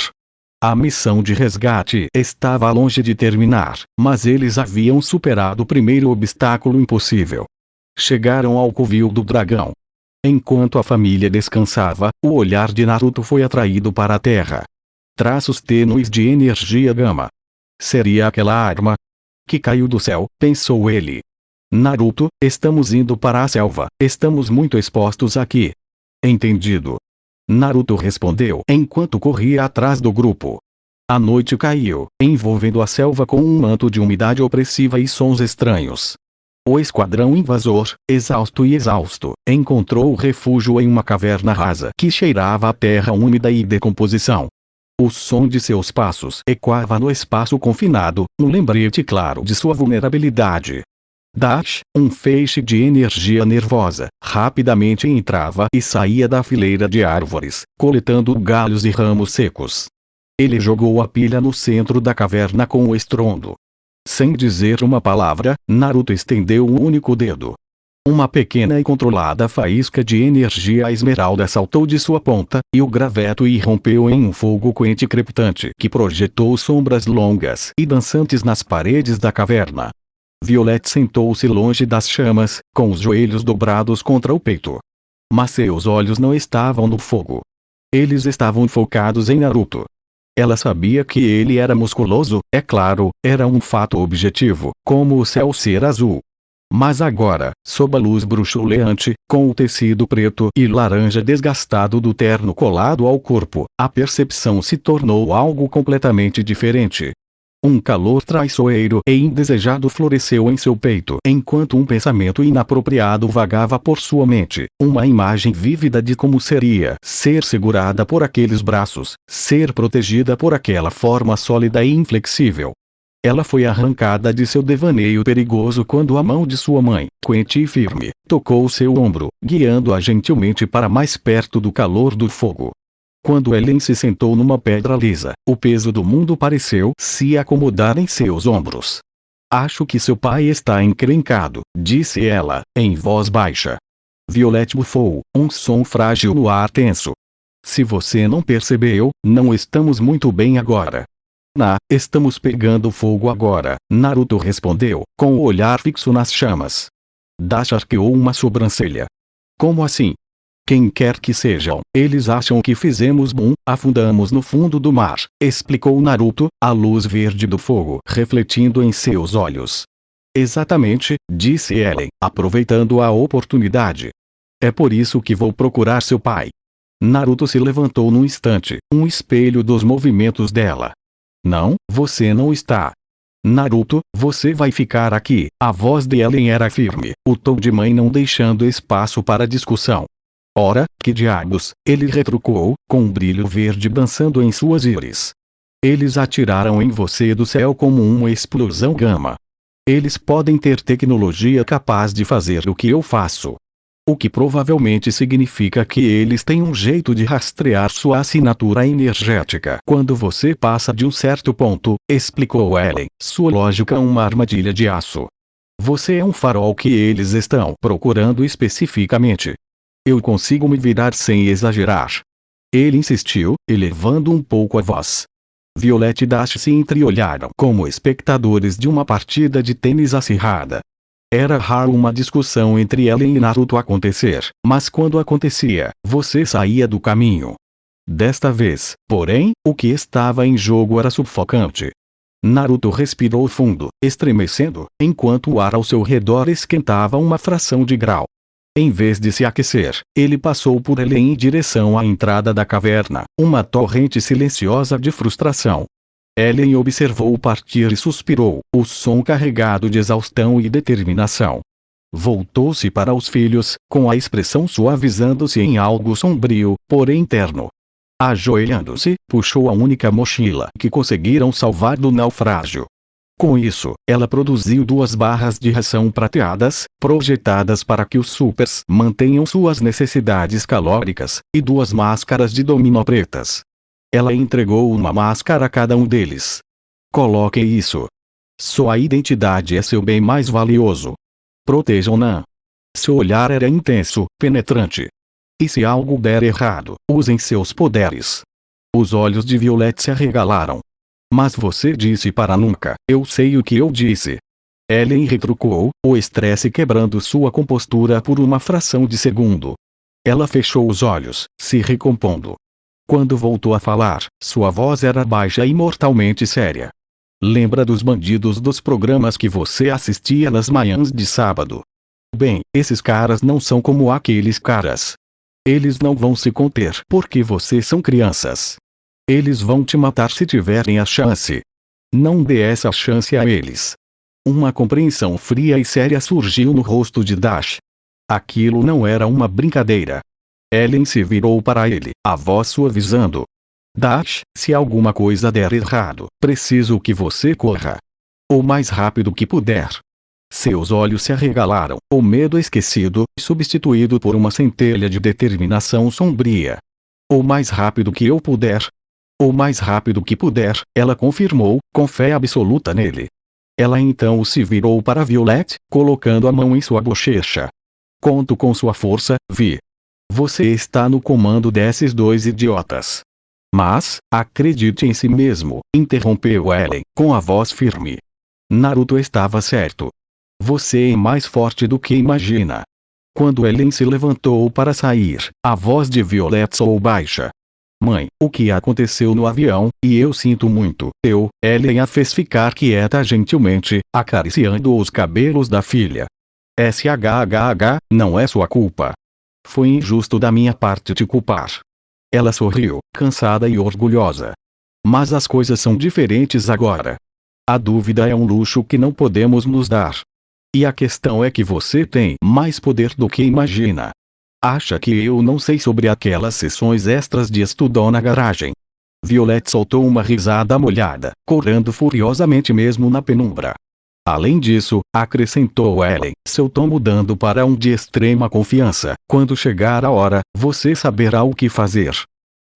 A missão de resgate estava longe de terminar, mas eles haviam superado o primeiro obstáculo impossível. Chegaram ao covil do dragão. Enquanto a família descansava, o olhar de Naruto foi atraído para a terra. Traços tênues de energia gama. Seria aquela arma que caiu do céu, pensou ele. Naruto, estamos indo para a selva, estamos muito expostos aqui. Entendido. Naruto respondeu enquanto corria atrás do grupo. A noite caiu, envolvendo a selva com um manto de umidade opressiva e sons estranhos. O esquadrão invasor, exausto, encontrou refúgio em uma caverna rasa que cheirava a terra úmida e decomposição. O som de seus passos ecoava no espaço confinado, um lembrete claro de sua vulnerabilidade. Dash, um feixe de energia nervosa, rapidamente entrava e saía da fileira de árvores, coletando galhos e ramos secos. Ele jogou a pilha no centro da caverna com o estrondo. Sem dizer uma palavra, Naruto estendeu um único dedo. Uma pequena e controlada faísca de energia esmeralda saltou de sua ponta, e o graveto irrompeu em um fogo quente e crepitante que projetou sombras longas e dançantes nas paredes da caverna. Violet sentou-se longe das chamas, com os joelhos dobrados contra o peito. Mas seus olhos não estavam no fogo. Eles estavam focados em Naruto. Ela sabia que ele era musculoso, é claro, era um fato objetivo, como o céu ser azul. Mas agora, sob a luz bruxuleante, com o tecido preto e laranja desgastado do terno colado ao corpo, a percepção se tornou algo completamente diferente. Um calor traiçoeiro e indesejado floresceu em seu peito enquanto um pensamento inapropriado vagava por sua mente, uma imagem vívida de como seria ser segurada por aqueles braços, ser protegida por aquela forma sólida e inflexível. Ela foi arrancada de seu devaneio perigoso quando a mão de sua mãe, quente e firme, tocou seu ombro, guiando-a gentilmente para mais perto do calor do fogo. Quando Ellen se sentou numa pedra lisa, o peso do mundo pareceu se acomodar em seus ombros. Acho que seu pai está encrencado, disse ela, em voz baixa. Violet bufou, um som frágil no ar tenso. Se você não percebeu, não estamos muito bem agora. Estamos pegando fogo agora, Naruto respondeu, com o olhar fixo nas chamas. Dash arqueou uma sobrancelha. Como assim? Quem quer que sejam, eles acham que fizemos afundamos no fundo do mar, explicou Naruto, a luz verde do fogo refletindo em seus olhos. Exatamente, disse Ellen, aproveitando a oportunidade. É por isso que vou procurar seu pai. Naruto se levantou num instante, um espelho dos movimentos dela. Não, você não está. Naruto, você vai ficar aqui. A voz de Ellen era firme, o tom de mãe não deixando espaço para discussão. Ora, que diabos, ele retrucou, com um brilho verde dançando em suas íris. Eles atiraram em você do céu como uma explosão gama. Eles podem ter tecnologia capaz de fazer o que eu faço. O que provavelmente significa que eles têm um jeito de rastrear sua assinatura energética quando você passa de um certo ponto, explicou Ellen. Sua lógica é uma armadilha de aço. Você é um farol que eles estão procurando especificamente. Eu consigo me virar sem exagerar. Ele insistiu, elevando um pouco a voz. Violet e Dash se entreolharam como espectadores de uma partida de tênis acirrada. Era raro uma discussão entre Ellen e Naruto acontecer, mas quando acontecia, você saía do caminho. Desta vez, porém, o que estava em jogo era sufocante. Naruto respirou fundo, estremecendo, enquanto o ar ao seu redor esquentava uma fração de grau. Em vez de se aquecer, ele passou por Ellen em direção à entrada da caverna, uma torrente silenciosa de frustração. Ellen observou-o partir e suspirou, o som carregado de exaustão e determinação. Voltou-se para os filhos, com a expressão suavizando-se em algo sombrio, porém terno. Ajoelhando-se, puxou a única mochila que conseguiram salvar do naufrágio. Com isso, ela produziu 2 barras de ração prateadas, projetadas para que os supers mantenham suas necessidades calóricas, e 2 máscaras de dominó pretas. Ela entregou uma máscara a cada um deles. Coloque isso. Sua identidade é seu bem mais valioso. Protejam-na. Seu olhar era intenso, penetrante. E se algo der errado, usem seus poderes. Os olhos de Violet se arregalaram. Mas você disse para nunca. Eu sei o que eu disse. Ellen retrucou, o estresse quebrando sua compostura por uma fração de segundo. Ela fechou os olhos, se recompondo. Quando voltou a falar, sua voz era baixa e mortalmente séria. Lembra dos bandidos dos programas que você assistia nas manhãs de sábado? Bem, esses caras não são como aqueles caras. Eles não vão se conter porque vocês são crianças. Eles vão te matar se tiverem a chance. Não dê essa chance a eles. Uma compreensão fria e séria surgiu no rosto de Dash. Aquilo não era uma brincadeira. Ellen se virou para ele, a voz suavizando. Dash, se alguma coisa der errado, preciso que você corra. O mais rápido que puder. Seus olhos se arregalaram, o medo esquecido, substituído por uma centelha de determinação sombria. O mais rápido que eu puder. O mais rápido que puder, ela confirmou, com fé absoluta nele. Ela então se virou para Violet, colocando a mão em sua bochecha. Conto com sua força, Vi. Você está no comando desses 2 idiotas. Mas, acredite em si mesmo, interrompeu Ellen, com a voz firme. Naruto estava certo. Você é mais forte do que imagina. Quando Ellen se levantou para sair, a voz de Violet soou baixa. Mãe, o que aconteceu no avião? E eu sinto muito. Ellen a fez ficar quieta gentilmente, acariciando os cabelos da filha. SHHH, não é sua culpa. Foi injusto da minha parte te culpar. Ela sorriu, cansada e orgulhosa. Mas as coisas são diferentes agora. A dúvida é um luxo que não podemos nos dar. E a questão é que você tem mais poder do que imagina. Acha que eu não sei sobre aquelas sessões extras de estudo na garagem? Violet soltou uma risada molhada, correndo furiosamente mesmo na penumbra. Além disso, acrescentou Ellen, seu tom mudando para um de extrema confiança, quando chegar a hora, você saberá o que fazer.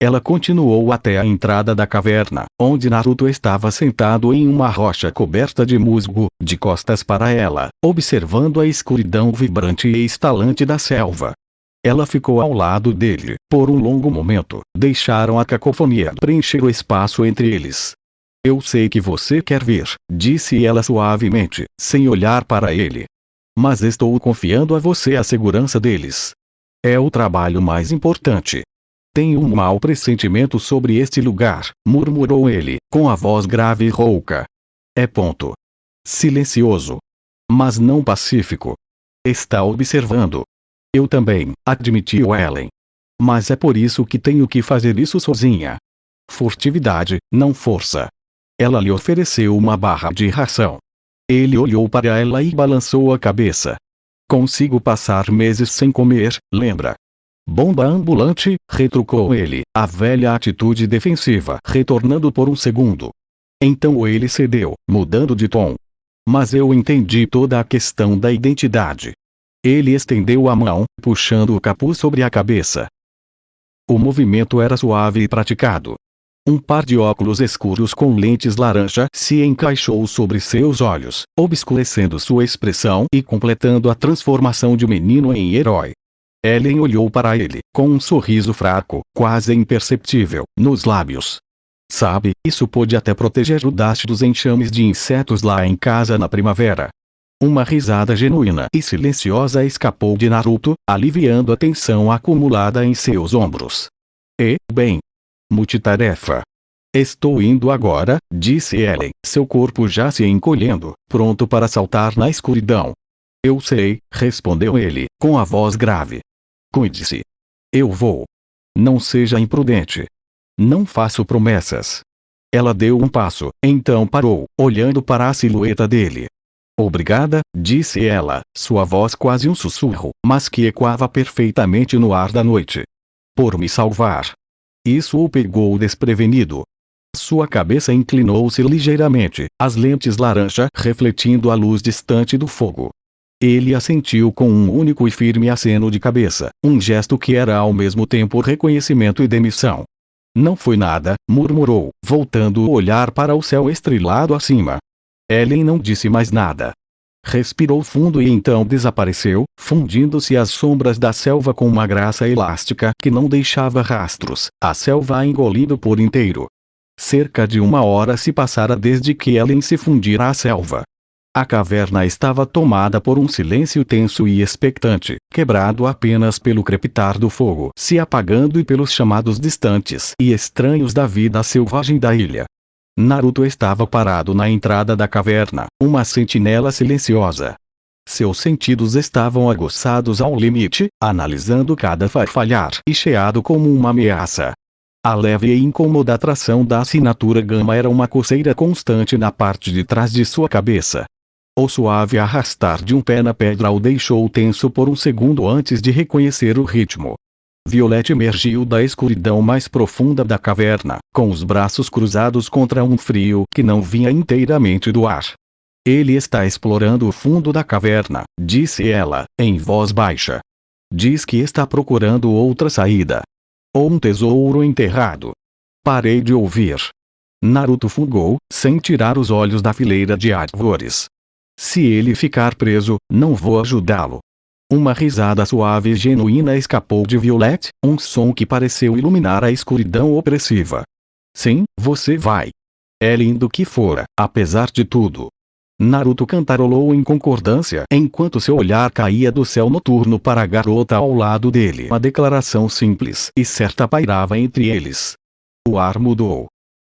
Ela continuou até a entrada da caverna, onde Naruto estava sentado em uma rocha coberta de musgo, de costas para ela, observando a escuridão vibrante e estalante da selva. Ela ficou ao lado dele, por um longo momento, deixaram a cacofonia preencher o espaço entre eles. Eu sei que você quer vir, disse ela suavemente, sem olhar para ele. Mas estou confiando a você a segurança deles. É o trabalho mais importante. Tenho um mau pressentimento sobre este lugar, murmurou ele, com a voz grave e rouca. É ponto. Silencioso. Mas não pacífico. Está observando. Eu também, admitiu Ellen. Mas é por isso que tenho que fazer isso sozinha. Furtividade, não força. Ela lhe ofereceu uma barra de ração. Ele olhou para ela e balançou a cabeça. Consigo passar meses sem comer, lembra? Bomba ambulante, retrucou ele, a velha atitude defensiva retornando por um segundo. Então ele cedeu, mudando de tom. Mas eu entendi toda a questão da identidade. Ele estendeu a mão, puxando o capuz sobre a cabeça. O movimento era suave e praticado. Um par de óculos escuros com lentes laranja se encaixou sobre seus olhos, obscurecendo sua expressão e completando a transformação de menino em herói. Ellen olhou para ele, com um sorriso fraco, quase imperceptível, nos lábios. Sabe, isso pode até proteger o Dash dos enxames de insetos lá em casa na primavera. Uma risada genuína e silenciosa escapou de Naruto, aliviando a tensão acumulada em seus ombros. E, bem, multitarefa. Estou indo agora, disse Ellen, seu corpo já se encolhendo, pronto para saltar na escuridão. Eu sei, respondeu ele, com a voz grave. Cuide-se. Eu vou. Não seja imprudente. Não faço promessas. Ela deu um passo, então parou, olhando para a silhueta dele. Obrigada, disse ela, sua voz quase um sussurro, mas que ecoava perfeitamente no ar da noite. Por me salvar. Isso o pegou desprevenido. Sua cabeça inclinou-se ligeiramente, as lentes laranja refletindo a luz distante do fogo. Ele assentiu com um único e firme aceno de cabeça, um gesto que era ao mesmo tempo reconhecimento e demissão. Não foi nada, murmurou, voltando o olhar para o céu estrelado acima. Ellen não disse mais nada. Respirou fundo e então desapareceu, fundindo-se às sombras da selva com uma graça elástica que não deixava rastros, a selva a engolindo por inteiro. Cerca de 1 hora se passara desde que Ellen se fundira à selva. A caverna estava tomada por um silêncio tenso e expectante, quebrado apenas pelo crepitar do fogo se apagando e pelos chamados distantes e estranhos da vida selvagem da ilha. Naruto estava parado na entrada da caverna, uma sentinela silenciosa. Seus sentidos estavam aguçados ao limite, analisando cada farfalhar e chiado como uma ameaça. A leve e incômoda atração da assinatura Gama era uma coceira constante na parte de trás de sua cabeça. O suave arrastar de um pé na pedra o deixou tenso por um segundo antes de reconhecer o ritmo. Violet emergiu da escuridão mais profunda da caverna, com os braços cruzados contra um frio que não vinha inteiramente do ar. Ele está explorando o fundo da caverna, disse ela, em voz baixa. Diz que está procurando outra saída. Ou um tesouro enterrado. Parei de ouvir. Naruto fugou, sem tirar os olhos da fileira de árvores. Se ele ficar preso, não vou ajudá-lo. Uma risada suave e genuína escapou de Violet, um som que pareceu iluminar a escuridão opressiva. Sim, você vai. É lindo que fora, apesar de tudo. Naruto cantarolou em concordância enquanto seu olhar caía do céu noturno para a garota ao lado dele. Uma declaração simples e certa pairava entre eles. O ar mudou.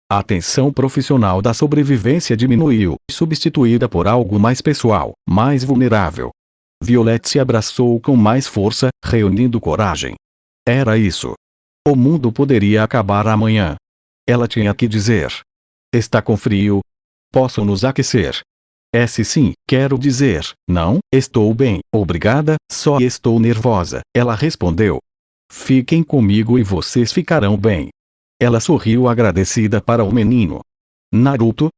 A tensão profissional da sobrevivência diminuiu, substituída por algo mais pessoal, mais vulnerável. Violet se abraçou com mais força, reunindo coragem. Era isso. O mundo poderia acabar amanhã. Ela tinha que dizer. Está com frio? Posso nos aquecer? Sim, quero dizer, não, estou bem, obrigada, só estou nervosa, ela respondeu. Fiquem comigo e vocês ficarão bem. Ela sorriu agradecida para o menino. Naruto,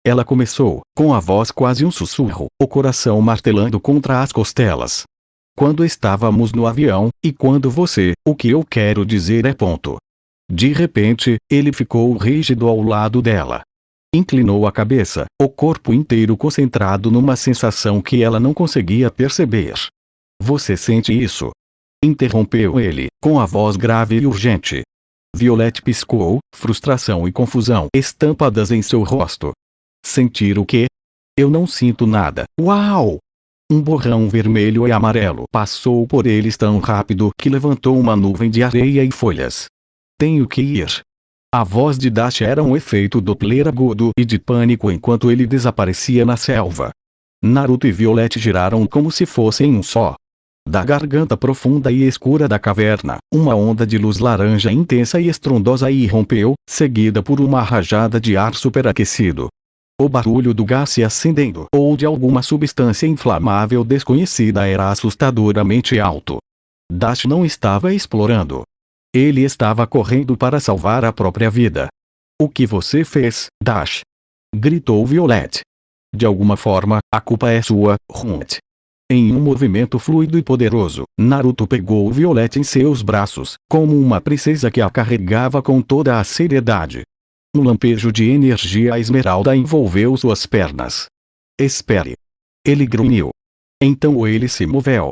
ela começou, com a voz quase um sussurro, o coração martelando contra as costelas. Quando estávamos no avião, e quando você, o que eu quero dizer é ponto. De repente, ele ficou rígido ao lado dela. Inclinou a cabeça, o corpo inteiro concentrado numa sensação que ela não conseguia perceber. Você sente isso? Interrompeu ele, com a voz grave e urgente. Violet piscou, frustração e confusão estampadas em seu rosto. Sentir o quê? Eu não sinto nada. Uau! Um borrão vermelho e amarelo passou por eles tão rápido que levantou uma nuvem de areia e folhas. Tenho que ir. A voz de Dash era um efeito Doppler agudo e de pânico enquanto ele desaparecia na selva. Naruto e Violet giraram como se fossem um só. Da garganta profunda e escura da caverna, uma onda de luz laranja intensa e estrondosa irrompeu, seguida por uma rajada de ar superaquecido. O barulho do gás se acendendo ou de alguma substância inflamável desconhecida era assustadoramente alto. Dash não estava explorando. Ele estava correndo para salvar a própria vida. O que você fez, Dash? Gritou Violet. De alguma forma, a culpa é sua, Runt. Em um movimento fluido e poderoso, Naruto pegou Violet em seus braços, como uma princesa que a carregava com toda a seriedade. Um lampejo de energia esmeralda envolveu suas pernas. Espere. Ele grunhiu. Então ele se moveu.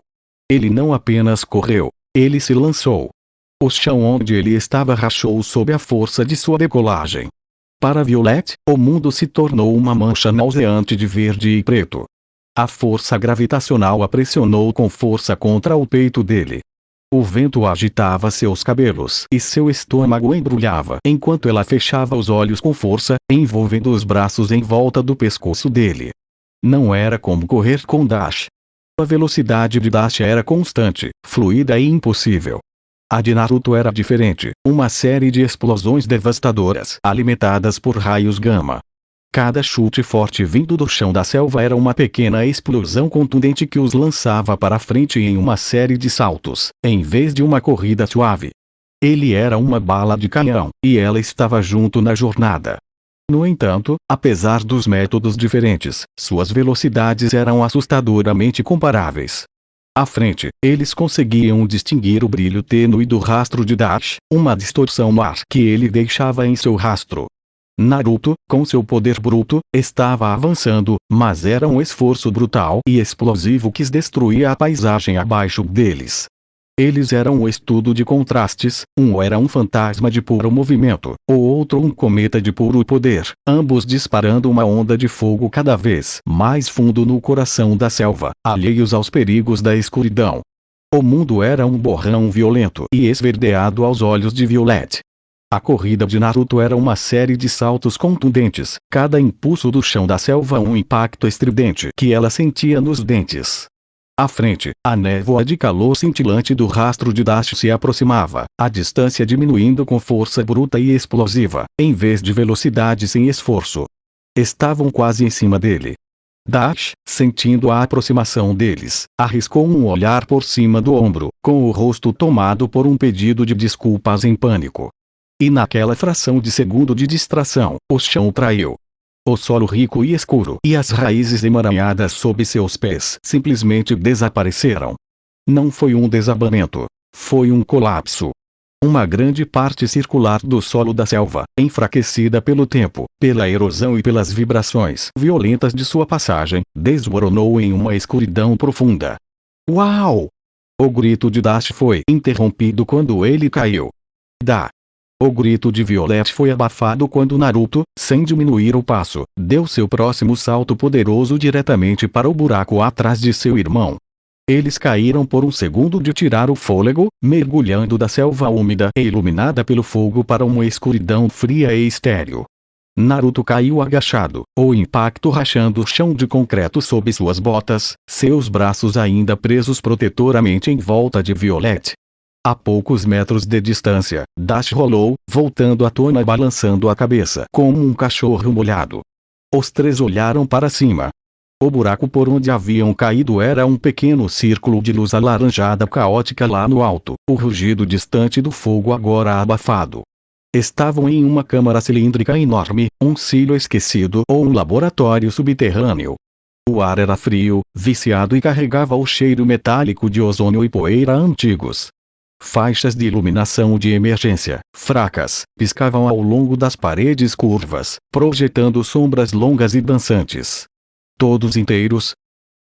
Ele não apenas correu, ele se lançou. O chão onde ele estava rachou sob a força de sua decolagem. Para Violet, o mundo se tornou uma mancha nauseante de verde e preto. A força gravitacional a pressionou com força contra o peito dele. O vento agitava seus cabelos e seu estômago embrulhava enquanto ela fechava os olhos com força, envolvendo os braços em volta do pescoço dele. Não era como correr com Dash. A velocidade de Dash era constante, fluida e impossível. A de Naruto era diferente, uma série de explosões devastadoras alimentadas por raios gama. Cada chute forte vindo do chão da selva era uma pequena explosão contundente que os lançava para frente em uma série de saltos, em vez de uma corrida suave. Ele era uma bala de canhão, e ela estava junto na jornada. No entanto, apesar dos métodos diferentes, suas velocidades eram assustadoramente comparáveis. À frente, eles conseguiam distinguir o brilho tênue do rastro de Dash, uma distorção no ar que ele deixava em seu rastro. Naruto, com seu poder bruto, estava avançando, mas era um esforço brutal e explosivo que destruía a paisagem abaixo deles. Eles eram um estudo de contrastes, um era um fantasma de puro movimento, o outro um cometa de puro poder, ambos disparando uma onda de fogo cada vez mais fundo no coração da selva, alheios aos perigos da escuridão. O mundo era um borrão violento e esverdeado aos olhos de Violet. A corrida de Naruto era uma série de saltos contundentes, cada impulso do chão da selva um impacto estridente que ela sentia nos dentes. À frente, a névoa de calor cintilante do rastro de Dash se aproximava, a distância diminuindo com força bruta e explosiva, em vez de velocidade sem esforço. Estavam quase em cima dele. Dash, sentindo a aproximação deles, arriscou um olhar por cima do ombro, com o rosto tomado por um pedido de desculpas em pânico. E naquela fração de segundo de distração, o chão traiu. O solo rico e escuro e as raízes emaranhadas sob seus pés simplesmente desapareceram. Não foi um desabamento. Foi um colapso. Uma grande parte circular do solo da selva, enfraquecida pelo tempo, pela erosão e pelas vibrações violentas de sua passagem, desmoronou em uma escuridão profunda. Uau! O grito de Dash foi interrompido quando ele caiu. O grito de Violet foi abafado quando Naruto, sem diminuir o passo, deu seu próximo salto poderoso diretamente para o buraco atrás de seu irmão. Eles caíram por um segundo de tirar o fôlego, mergulhando da selva úmida e iluminada pelo fogo para uma escuridão fria e estéril. Naruto caiu agachado, o impacto rachando o chão de concreto sob suas botas, seus braços ainda presos protetoramente em volta de Violet. A poucos metros de distância, Dash rolou, voltando à tona balançando a cabeça como um cachorro molhado. Os três olharam para cima. O buraco por onde haviam caído era um pequeno círculo de luz alaranjada caótica lá no alto, o rugido distante do fogo agora abafado. Estavam em uma câmara cilíndrica enorme, um silo esquecido ou um laboratório subterrâneo. O ar era frio, viciado e carregava o cheiro metálico de ozônio e poeira antigos. Faixas de iluminação de emergência, fracas, piscavam ao longo das paredes curvas, projetando sombras longas e dançantes. Todos inteiros?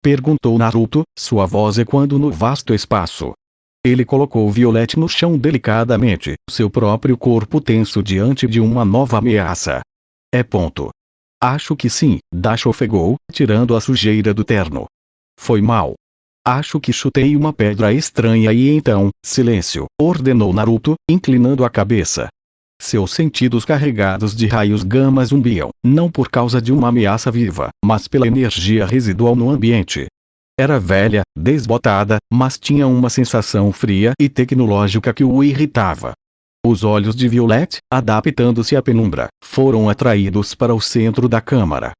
Perguntou Naruto, sua voz ecoando no vasto espaço. Ele colocou Violet no chão delicadamente, seu próprio corpo tenso diante de uma nova ameaça. Acho que sim, Dash ofegou, tirando a sujeira do terno. Foi mal. Acho que chutei uma pedra estranha e então, silêncio, ordenou Naruto, inclinando a cabeça. Seus sentidos carregados de raios gama zumbiam, não por causa de uma ameaça viva, mas pela energia residual no ambiente. Era velha, desbotada, mas tinha uma sensação fria e tecnológica que o irritava. Os olhos de Violet, adaptando-se à penumbra, foram atraídos para o centro da câmara.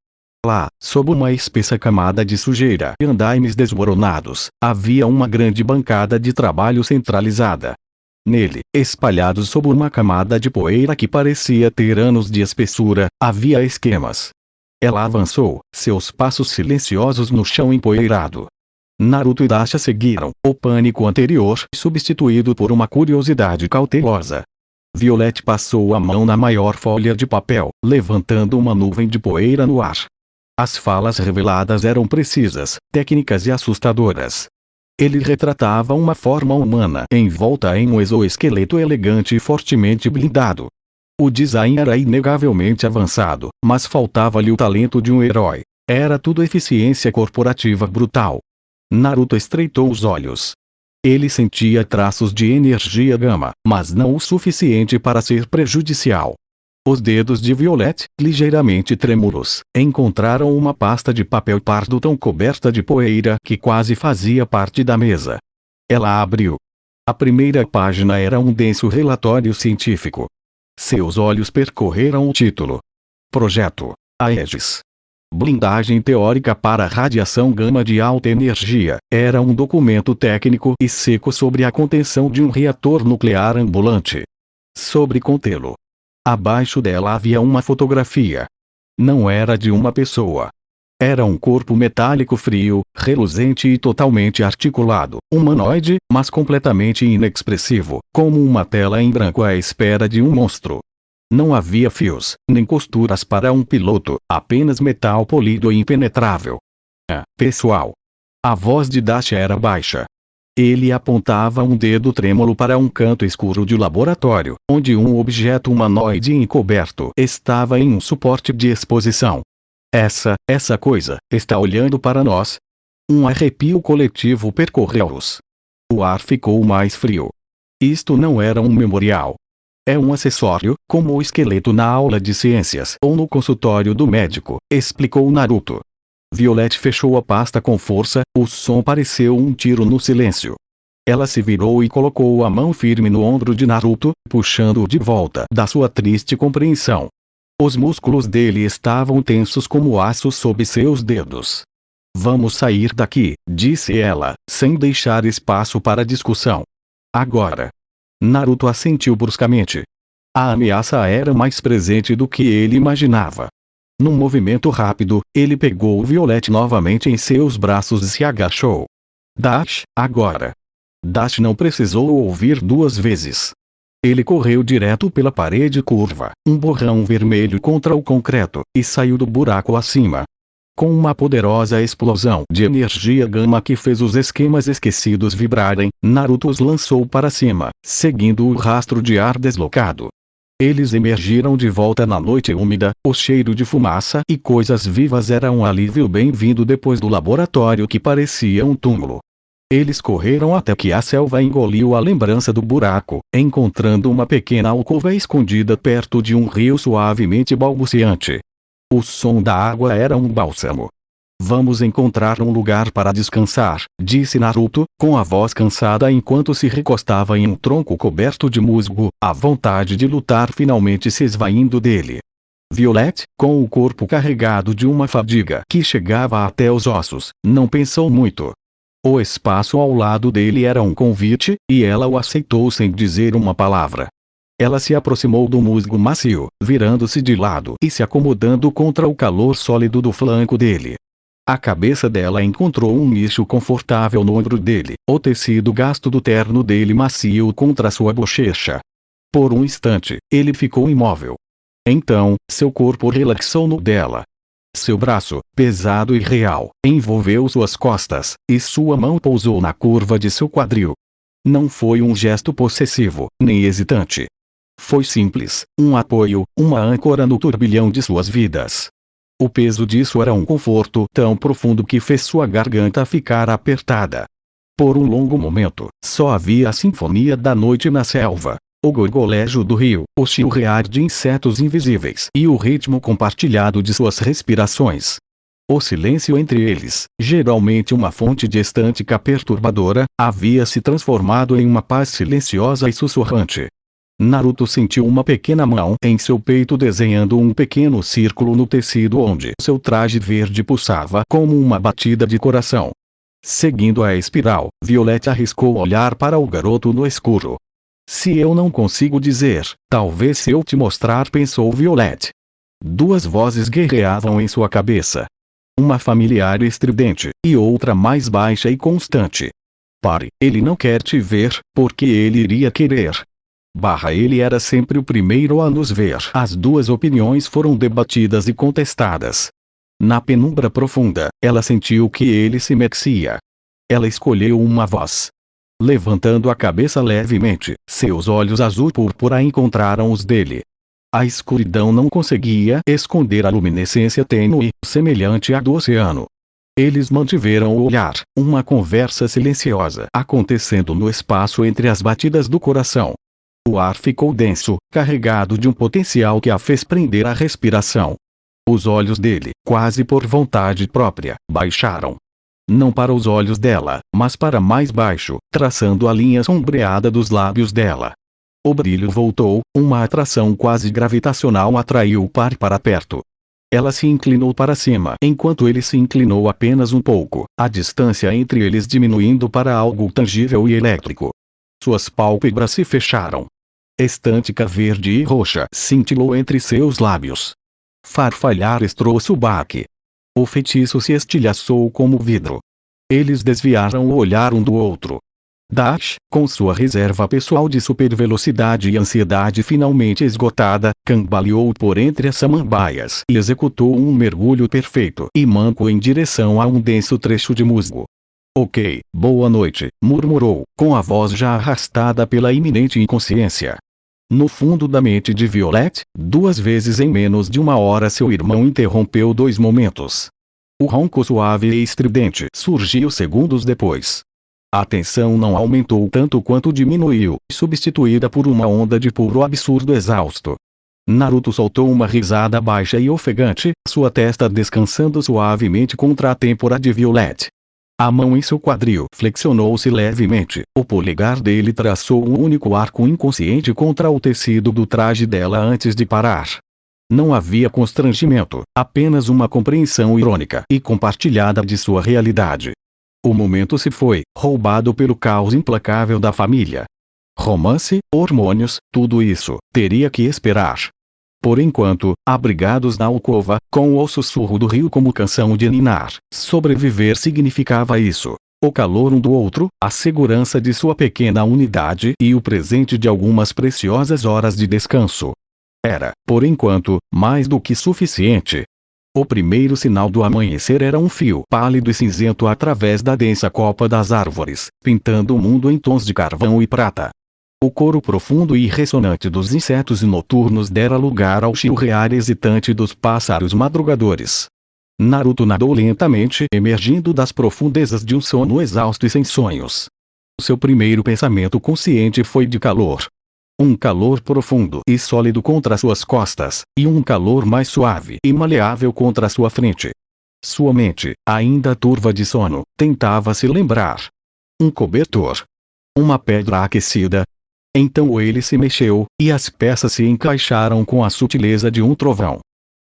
Lá, sob uma espessa camada de sujeira e andaimes desmoronados, havia uma grande bancada de trabalho centralizada. Nele, espalhados sob uma camada de poeira que parecia ter anos de espessura, havia esquemas. Ela avançou, seus passos silenciosos no chão empoeirado. Naruto e Dasha seguiram, o pânico anterior substituído por uma curiosidade cautelosa. Violet passou a mão na maior folha de papel, levantando uma nuvem de poeira no ar. As falas reveladas eram precisas, técnicas e assustadoras. Ele retratava uma forma humana envolta em um exoesqueleto elegante e fortemente blindado. O design era inegavelmente avançado, mas faltava-lhe o talento de um herói. Era tudo eficiência corporativa brutal. Naruto estreitou os olhos. Ele sentia traços de energia gama, mas não o suficiente para ser prejudicial. Os dedos de Violet, ligeiramente trêmulos, encontraram uma pasta de papel pardo tão coberta de poeira que quase fazia parte da mesa. Ela abriu. A primeira página era um denso relatório científico. Seus olhos percorreram o título. Projeto Aegis. Blindagem teórica para radiação gama de alta energia. Era um documento técnico e seco sobre a contenção de um reator nuclear ambulante. Sobre contê-lo. Abaixo dela havia uma fotografia. Não era de uma pessoa. Era um corpo metálico frio, reluzente e totalmente articulado, humanoide, mas completamente inexpressivo, como uma tela em branco à espera de um monstro. Não havia fios, nem costuras para um piloto, apenas metal polido e impenetrável. Pessoal. A voz de Dasha era baixa. Ele apontava um dedo trêmulo para um canto escuro de laboratório, onde um objeto humanoide encoberto estava em um suporte de exposição. Essa coisa, está olhando para nós? Um arrepio coletivo percorreu-os. O ar ficou mais frio. Isto não era um memorial. É um acessório, como o esqueleto na aula de ciências ou no consultório do médico, explicou Naruto. Violet fechou a pasta com força, o som pareceu um tiro no silêncio. Ela se virou e colocou a mão firme no ombro de Naruto, puxando-o de volta da sua triste compreensão. Os músculos dele estavam tensos como aço sob seus dedos. Vamos sair daqui, disse ela, sem deixar espaço para discussão. Agora. Naruto assentiu bruscamente. A ameaça era mais presente do que ele imaginava. Num movimento rápido, ele pegou Violet novamente em seus braços e se agachou. Dash, agora. Dash não precisou ouvir duas vezes. Ele correu direto pela parede curva, um borrão vermelho contra o concreto, e saiu do buraco acima. Com uma poderosa explosão de energia gama que fez os esquemas esquecidos vibrarem, Naruto os lançou para cima, seguindo o rastro de ar deslocado. Eles emergiram de volta na noite úmida, o cheiro de fumaça e coisas vivas era um alívio bem-vindo depois do laboratório que parecia um túmulo. Eles correram até que a selva engoliu a lembrança do buraco, encontrando uma pequena alcova escondida perto de um rio suavemente balbuciante. O som da água era um bálsamo. Vamos encontrar um lugar para descansar, disse Naruto, com a voz cansada enquanto se recostava em um tronco coberto de musgo, a vontade de lutar finalmente se esvaindo dele. Violet, com o corpo carregado de uma fadiga que chegava até os ossos, não pensou muito. O espaço ao lado dele era um convite, e ela o aceitou sem dizer uma palavra. Ela se aproximou do musgo macio, virando-se de lado e se acomodando contra o calor sólido do flanco dele. A cabeça dela encontrou um nicho confortável no ombro dele, o tecido gasto do terno dele macio contra sua bochecha. Por um instante, ele ficou imóvel. Então, seu corpo relaxou no dela. Seu braço, pesado e real, envolveu suas costas, e sua mão pousou na curva de seu quadril. Não foi um gesto possessivo, nem hesitante. Foi simples, um apoio, uma âncora no turbilhão de suas vidas. O peso disso era um conforto tão profundo que fez sua garganta ficar apertada. Por um longo momento, só havia a sinfonia da noite na selva, o gorgolejo do rio, o chilrear de insetos invisíveis e o ritmo compartilhado de suas respirações. O silêncio entre eles, geralmente uma fonte de estâtica perturbadora, havia se transformado em uma paz silenciosa e sussurrante. Naruto sentiu uma pequena mão em seu peito desenhando um pequeno círculo no tecido onde seu traje verde pulsava como uma batida de coração. Seguindo a espiral, Violet arriscou olhar para o garoto no escuro. Se eu não consigo dizer, talvez se eu te mostrar, pensou Violet. Duas vozes guerreavam em sua cabeça. Uma familiar e estridente, e outra mais baixa e constante. Pare, ele não quer te ver, porque ele iria querer. Ele era sempre o primeiro a nos ver. As duas opiniões foram debatidas e contestadas. Na penumbra profunda, ela sentiu que ele se mexia. Ela escolheu uma voz. Levantando a cabeça levemente, seus olhos azul púrpura encontraram os dele. A escuridão não conseguia esconder a luminescência tênue, semelhante à do oceano. Eles mantiveram o olhar, uma conversa silenciosa acontecendo no espaço entre as batidas do coração. O ar ficou denso, carregado de um potencial que a fez prender a respiração. Os olhos dele, quase por vontade própria, baixaram. Não para os olhos dela, mas para mais baixo, traçando a linha sombreada dos lábios dela. O brilho voltou, uma atração quase gravitacional atraiu o par para perto. Ela se inclinou para cima enquanto ele se inclinou apenas um pouco, a distância entre eles diminuindo para algo tangível e elétrico. Suas pálpebras se fecharam. Estântica verde e roxa cintilou entre seus lábios. Farfalhar estroço o baque. O feitiço se estilhaçou como vidro. Eles desviaram o olhar um do outro. Dash, com sua reserva pessoal de supervelocidade e ansiedade finalmente esgotada, cambaleou por entre as samambaias e executou um mergulho perfeito e manco em direção a um denso trecho de musgo. Ok, boa noite, murmurou, com a voz já arrastada pela iminente inconsciência. No fundo da mente de Violet, 2 vezes em menos de uma hora seu irmão interrompeu 2 momentos. O ronco suave e estridente surgiu segundos depois. A tensão não aumentou tanto quanto diminuiu, substituída por uma onda de puro absurdo exausto. Naruto soltou uma risada baixa e ofegante, sua testa descansando suavemente contra a têmpora de Violet. A mão em seu quadril flexionou-se levemente, o polegar dele traçou um único arco inconsciente contra o tecido do traje dela antes de parar. Não havia constrangimento, apenas uma compreensão irônica e compartilhada de sua realidade. O momento se foi, roubado pelo caos implacável da família. Romance, hormônios, tudo isso, teria que esperar. Por enquanto, abrigados na alcova, com o sussurro do rio como canção de ninar, sobreviver significava isso. O calor um do outro, a segurança de sua pequena unidade e o presente de algumas preciosas horas de descanso. Era, por enquanto, mais do que suficiente. O primeiro sinal do amanhecer era um fio pálido e cinzento através da densa copa das árvores, pintando o mundo em tons de carvão e prata. O coro profundo e ressonante dos insetos noturnos dera lugar ao chilrear hesitante dos pássaros madrugadores. Naruto nadou lentamente, emergindo das profundezas de um sono exausto e sem sonhos. Seu primeiro pensamento consciente foi de calor. Um calor profundo e sólido contra suas costas, e um calor mais suave e maleável contra sua frente. Sua mente, ainda turva de sono, tentava se lembrar. Um cobertor. Uma pedra aquecida. Então ele se mexeu, e as peças se encaixaram com a sutileza de um trovão.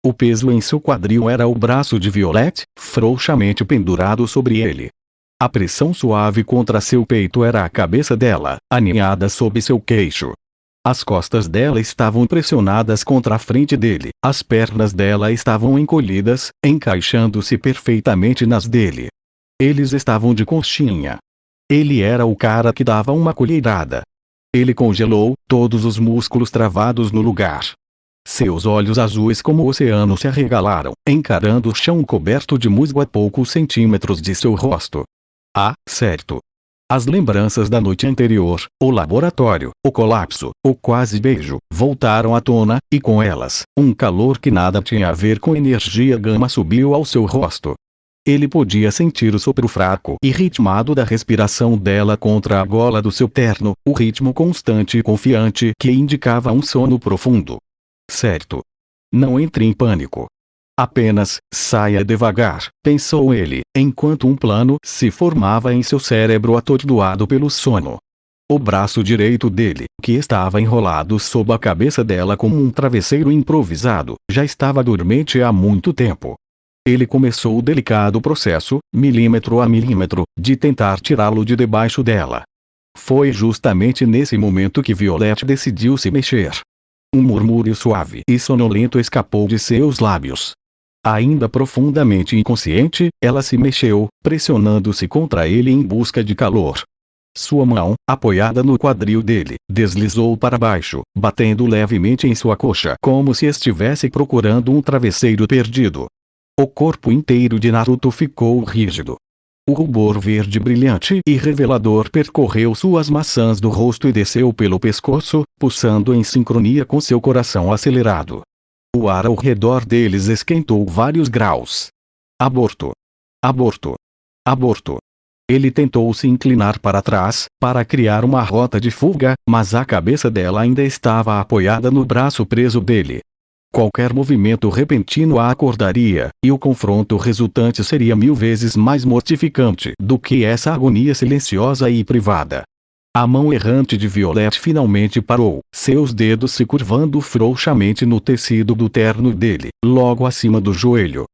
O peso em seu quadril era o braço de Violet, frouxamente pendurado sobre ele. A pressão suave contra seu peito era a cabeça dela, aninhada sob seu queixo. As costas dela estavam pressionadas contra a frente dele, as pernas dela estavam encolhidas, encaixando-se perfeitamente nas dele. Eles estavam de conchinha. Ele era o cara que dava uma colherada. Ele congelou, todos os músculos travados no lugar. Seus olhos azuis como o oceano se arregalaram, encarando o chão coberto de musgo a poucos centímetros de seu rosto. Ah, certo. As lembranças da noite anterior, o laboratório, o colapso, o quase beijo, voltaram à tona, e com elas, um calor que nada tinha a ver com energia gama subiu ao seu rosto. Ele podia sentir o sopro fraco e ritmado da respiração dela contra a gola do seu terno, o ritmo constante e confiante que indicava um sono profundo. Certo. Não entre em pânico. Apenas, saia devagar, pensou ele, enquanto um plano se formava em seu cérebro atordoado pelo sono. O braço direito dele, que estava enrolado sob a cabeça dela como um travesseiro improvisado, já estava dormente há muito tempo. Ele começou o delicado processo, milímetro a milímetro, de tentar tirá-lo de debaixo dela. Foi justamente nesse momento que Violet decidiu se mexer. Um murmúrio suave e sonolento escapou de seus lábios. Ainda profundamente inconsciente, ela se mexeu, pressionando-se contra ele em busca de calor. Sua mão, apoiada no quadril dele, deslizou para baixo, batendo levemente em sua coxa como se estivesse procurando um travesseiro perdido. O corpo inteiro de Naruto ficou rígido. O rubor verde brilhante e revelador percorreu suas maçãs do rosto e desceu pelo pescoço, pulsando em sincronia com seu coração acelerado. O ar ao redor deles esquentou vários graus. Aborto. Aborto. Aborto. Ele tentou se inclinar para trás, para criar uma rota de fuga, mas a cabeça dela ainda estava apoiada no braço preso dele. Qualquer movimento repentino a acordaria, e o confronto resultante seria 1000 vezes mais mortificante do que essa agonia silenciosa e privada. A mão errante de Violet finalmente parou, seus dedos se curvando frouxamente no tecido do terno dele, logo acima do joelho.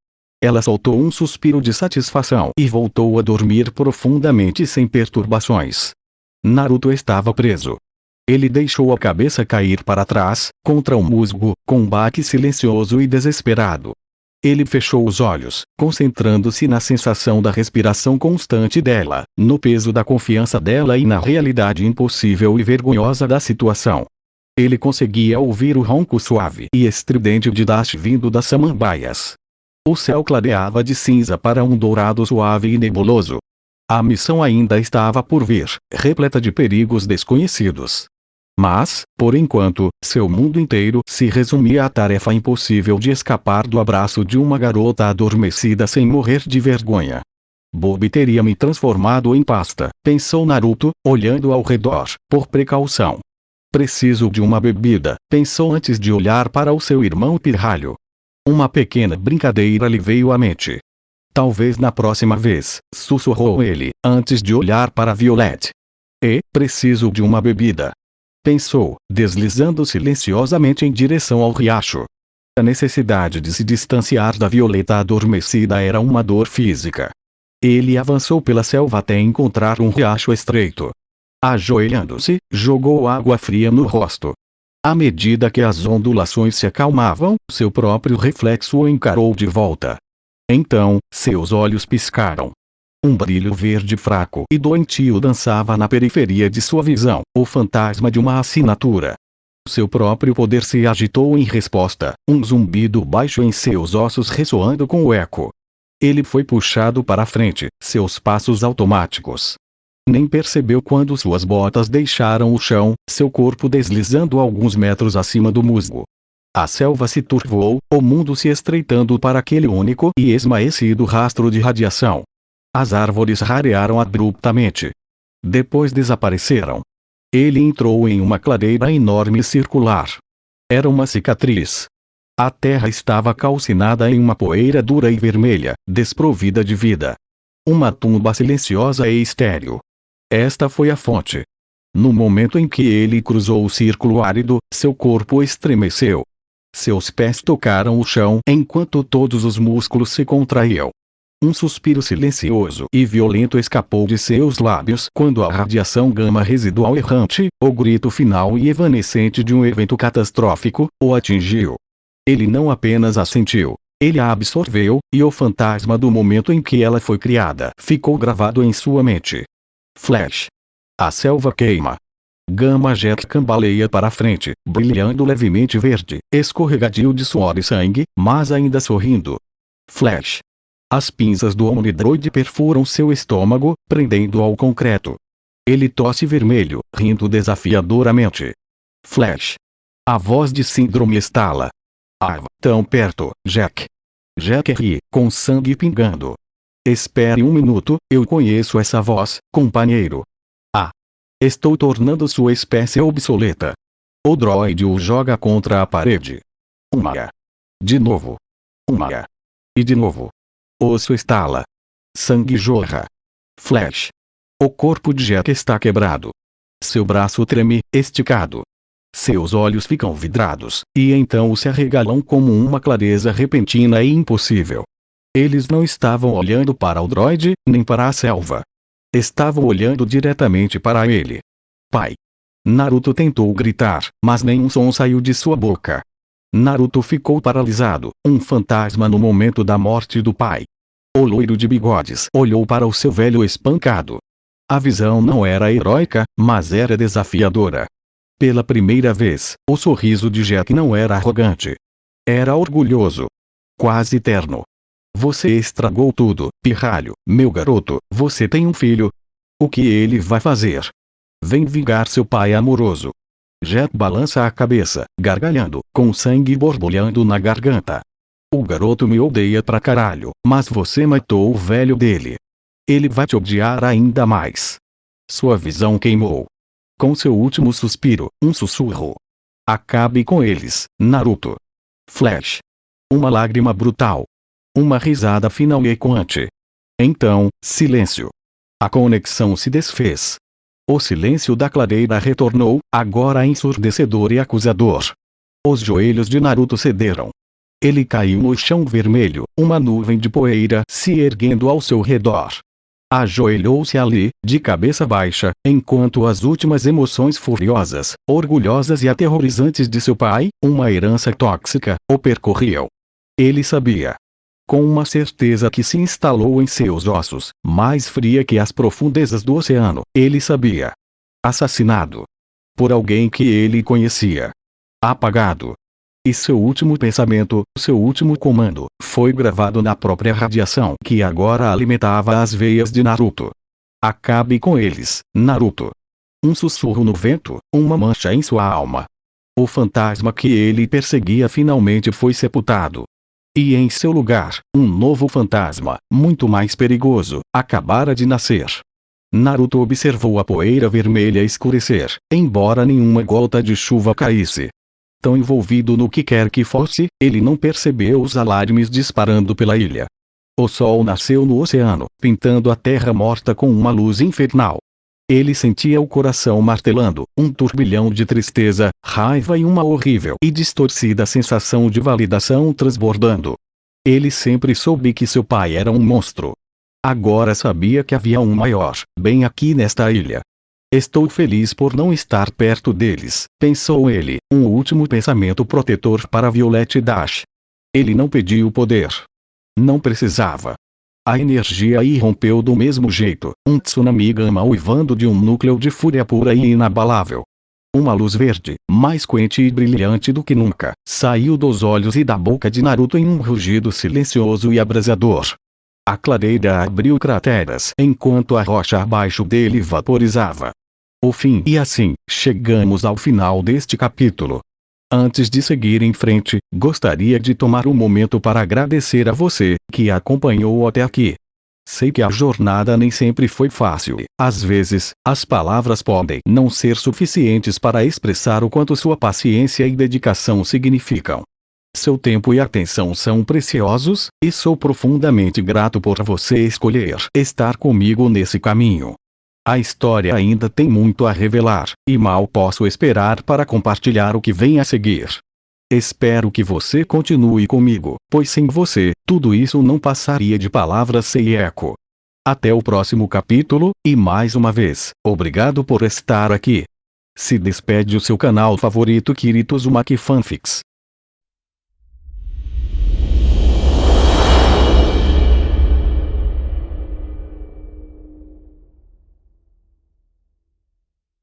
Ela soltou um suspiro de satisfação e voltou a dormir profundamente sem perturbações. Naruto estava preso. Ele deixou a cabeça cair para trás, contra o musgo, com um baque silencioso e desesperado. Ele fechou os olhos, concentrando-se na sensação da respiração constante dela, no peso da confiança dela e na realidade impossível e vergonhosa da situação. Ele conseguia ouvir o ronco suave e estridente de Dash vindo das samambaias. O céu clareava de cinza para um dourado suave e nebuloso. A missão ainda estava por vir, repleta de perigos desconhecidos. Mas, por enquanto, seu mundo inteiro se resumia à tarefa impossível de escapar do abraço de uma garota adormecida sem morrer de vergonha. Bob teria me transformado em pasta, pensou Naruto, olhando ao redor, por precaução. Preciso de uma bebida, pensou antes de olhar para o seu irmão pirralho. Uma pequena brincadeira lhe veio à mente. Talvez na próxima vez, sussurrou ele, antes de olhar para Violet. Preciso de uma bebida. Pensou, deslizando silenciosamente em direção ao riacho. A necessidade de se distanciar da Violeta adormecida era uma dor física. Ele avançou pela selva até encontrar um riacho estreito. Ajoelhando-se, jogou água fria no rosto. À medida que as ondulações se acalmavam, seu próprio reflexo o encarou de volta. Então, seus olhos piscaram. Um brilho verde fraco e doentio dançava na periferia de sua visão, o fantasma de uma assinatura. Seu próprio poder se agitou em resposta, um zumbido baixo em seus ossos ressoando com o eco. Ele foi puxado para a frente, seus passos automáticos. Nem percebeu quando suas botas deixaram o chão, seu corpo deslizando alguns metros acima do musgo. A selva se turvou, o mundo se estreitando para aquele único e esmaecido rastro de radiação. As árvores rarearam abruptamente. Depois desapareceram. Ele entrou em uma clareira enorme e circular. Era uma cicatriz. A terra estava calcinada em uma poeira dura e vermelha, desprovida de vida. Uma tumba silenciosa e estéril. Esta foi a fonte. No momento em que ele cruzou o círculo árido, seu corpo estremeceu. Seus pés tocaram o chão enquanto todos os músculos se contraíam. Um suspiro silencioso e violento escapou de seus lábios quando a radiação gama residual errante, o grito final e evanescente de um evento catastrófico, o atingiu. Ele não apenas a sentiu, ele a absorveu, e o fantasma do momento em que ela foi criada ficou gravado em sua mente. Flash. A selva queima. Gama Jet cambaleia para a frente, brilhando levemente verde, escorregadio de suor e sangue, mas ainda sorrindo. Flash. As pinças do Omnidroid perfuram seu estômago, prendendo ao concreto. Ele tosse vermelho, rindo desafiadoramente. Flash. A voz de Síndrome estala. Tão perto, Jack. Jack ri, com sangue pingando. Espere um minuto, eu conheço essa voz, companheiro. Estou tornando sua espécie obsoleta. O droide o joga contra a parede. De novo. E de novo. Osso estala. Sangue jorra. Flash. O corpo de Jack está quebrado. Seu braço treme, esticado. Seus olhos ficam vidrados, e então se arregalam como uma clareza repentina e impossível. Eles não estavam olhando para o droide, nem para a selva. Estavam olhando diretamente para ele. Pai! Naruto tentou gritar, mas nenhum som saiu de sua boca. Naruto ficou paralisado, um fantasma no momento da morte do pai. O loiro de bigodes olhou para o seu velho espancado. A visão não era heróica, mas era desafiadora. Pela primeira vez, o sorriso de Jack não era arrogante. Era orgulhoso. Quase terno. Você estragou tudo, pirralho, meu garoto, você tem um filho. O que ele vai fazer? Vem vingar seu pai amoroso. Jack balança a cabeça, gargalhando, com sangue borbulhando na garganta. O garoto me odeia pra caralho, mas você matou o velho dele. Ele vai te odiar ainda mais. Sua visão queimou. Com seu último suspiro, um sussurro. Acabe com eles, Naruto. Flash. Uma lágrima brutal. Uma risada final e ecoante. Então, silêncio. A conexão se desfez. O silêncio da clareira retornou, agora ensurdecedor e acusador. Os joelhos de Naruto cederam. Ele caiu no chão vermelho, uma nuvem de poeira se erguendo ao seu redor. Ajoelhou-se ali, de cabeça baixa, enquanto as últimas emoções furiosas, orgulhosas e aterrorizantes de seu pai, uma herança tóxica, o percorriam. Ele sabia. Com uma certeza que se instalou em seus ossos, mais fria que as profundezas do oceano, ele sabia. Assassinado. Por alguém que ele conhecia. Apagado. E seu último pensamento, seu último comando, foi gravado na própria radiação que agora alimentava as veias de Naruto. Acabe com eles, Naruto. Um sussurro no vento, uma mancha em sua alma. O fantasma que ele perseguia finalmente foi sepultado. E em seu lugar, um novo fantasma, muito mais perigoso, acabara de nascer. Naruto observou a poeira vermelha escurecer, embora nenhuma gota de chuva caísse. Tão envolvido no que quer que fosse, ele não percebeu os alarmes disparando pela ilha. O sol nasceu no oceano, pintando a terra morta com uma luz infernal. Ele sentia o coração martelando, um turbilhão de tristeza, raiva e uma horrível e distorcida sensação de validação transbordando. Ele sempre soube que seu pai era um monstro. Agora sabia que havia um maior, bem aqui nesta ilha. Estou feliz por não estar perto deles, pensou ele, um último pensamento protetor para Violet Dash. Ele não pediu poder. Não precisava. A energia irrompeu do mesmo jeito, um tsunami gama uivando de um núcleo de fúria pura e inabalável. Uma luz verde, mais quente e brilhante do que nunca, saiu dos olhos e da boca de Naruto em um rugido silencioso e abrasador. A clareira abriu crateras enquanto a rocha abaixo dele vaporizava. O fim. E assim, chegamos ao final deste capítulo. Antes de seguir em frente, gostaria de tomar um momento para agradecer a você, que acompanhou até aqui. Sei que a jornada nem sempre foi fácil e, às vezes, as palavras podem não ser suficientes para expressar o quanto sua paciência e dedicação significam. Seu tempo e atenção são preciosos, e sou profundamente grato por você escolher estar comigo nesse caminho. A história ainda tem muito a revelar, e mal posso esperar para compartilhar o que vem a seguir. Espero que você continue comigo, pois sem você, tudo isso não passaria de palavras sem eco. Até o próximo capítulo, e mais uma vez, obrigado por estar aqui. Se despede o seu canal favorito Kirito Uzumaki Fanfics.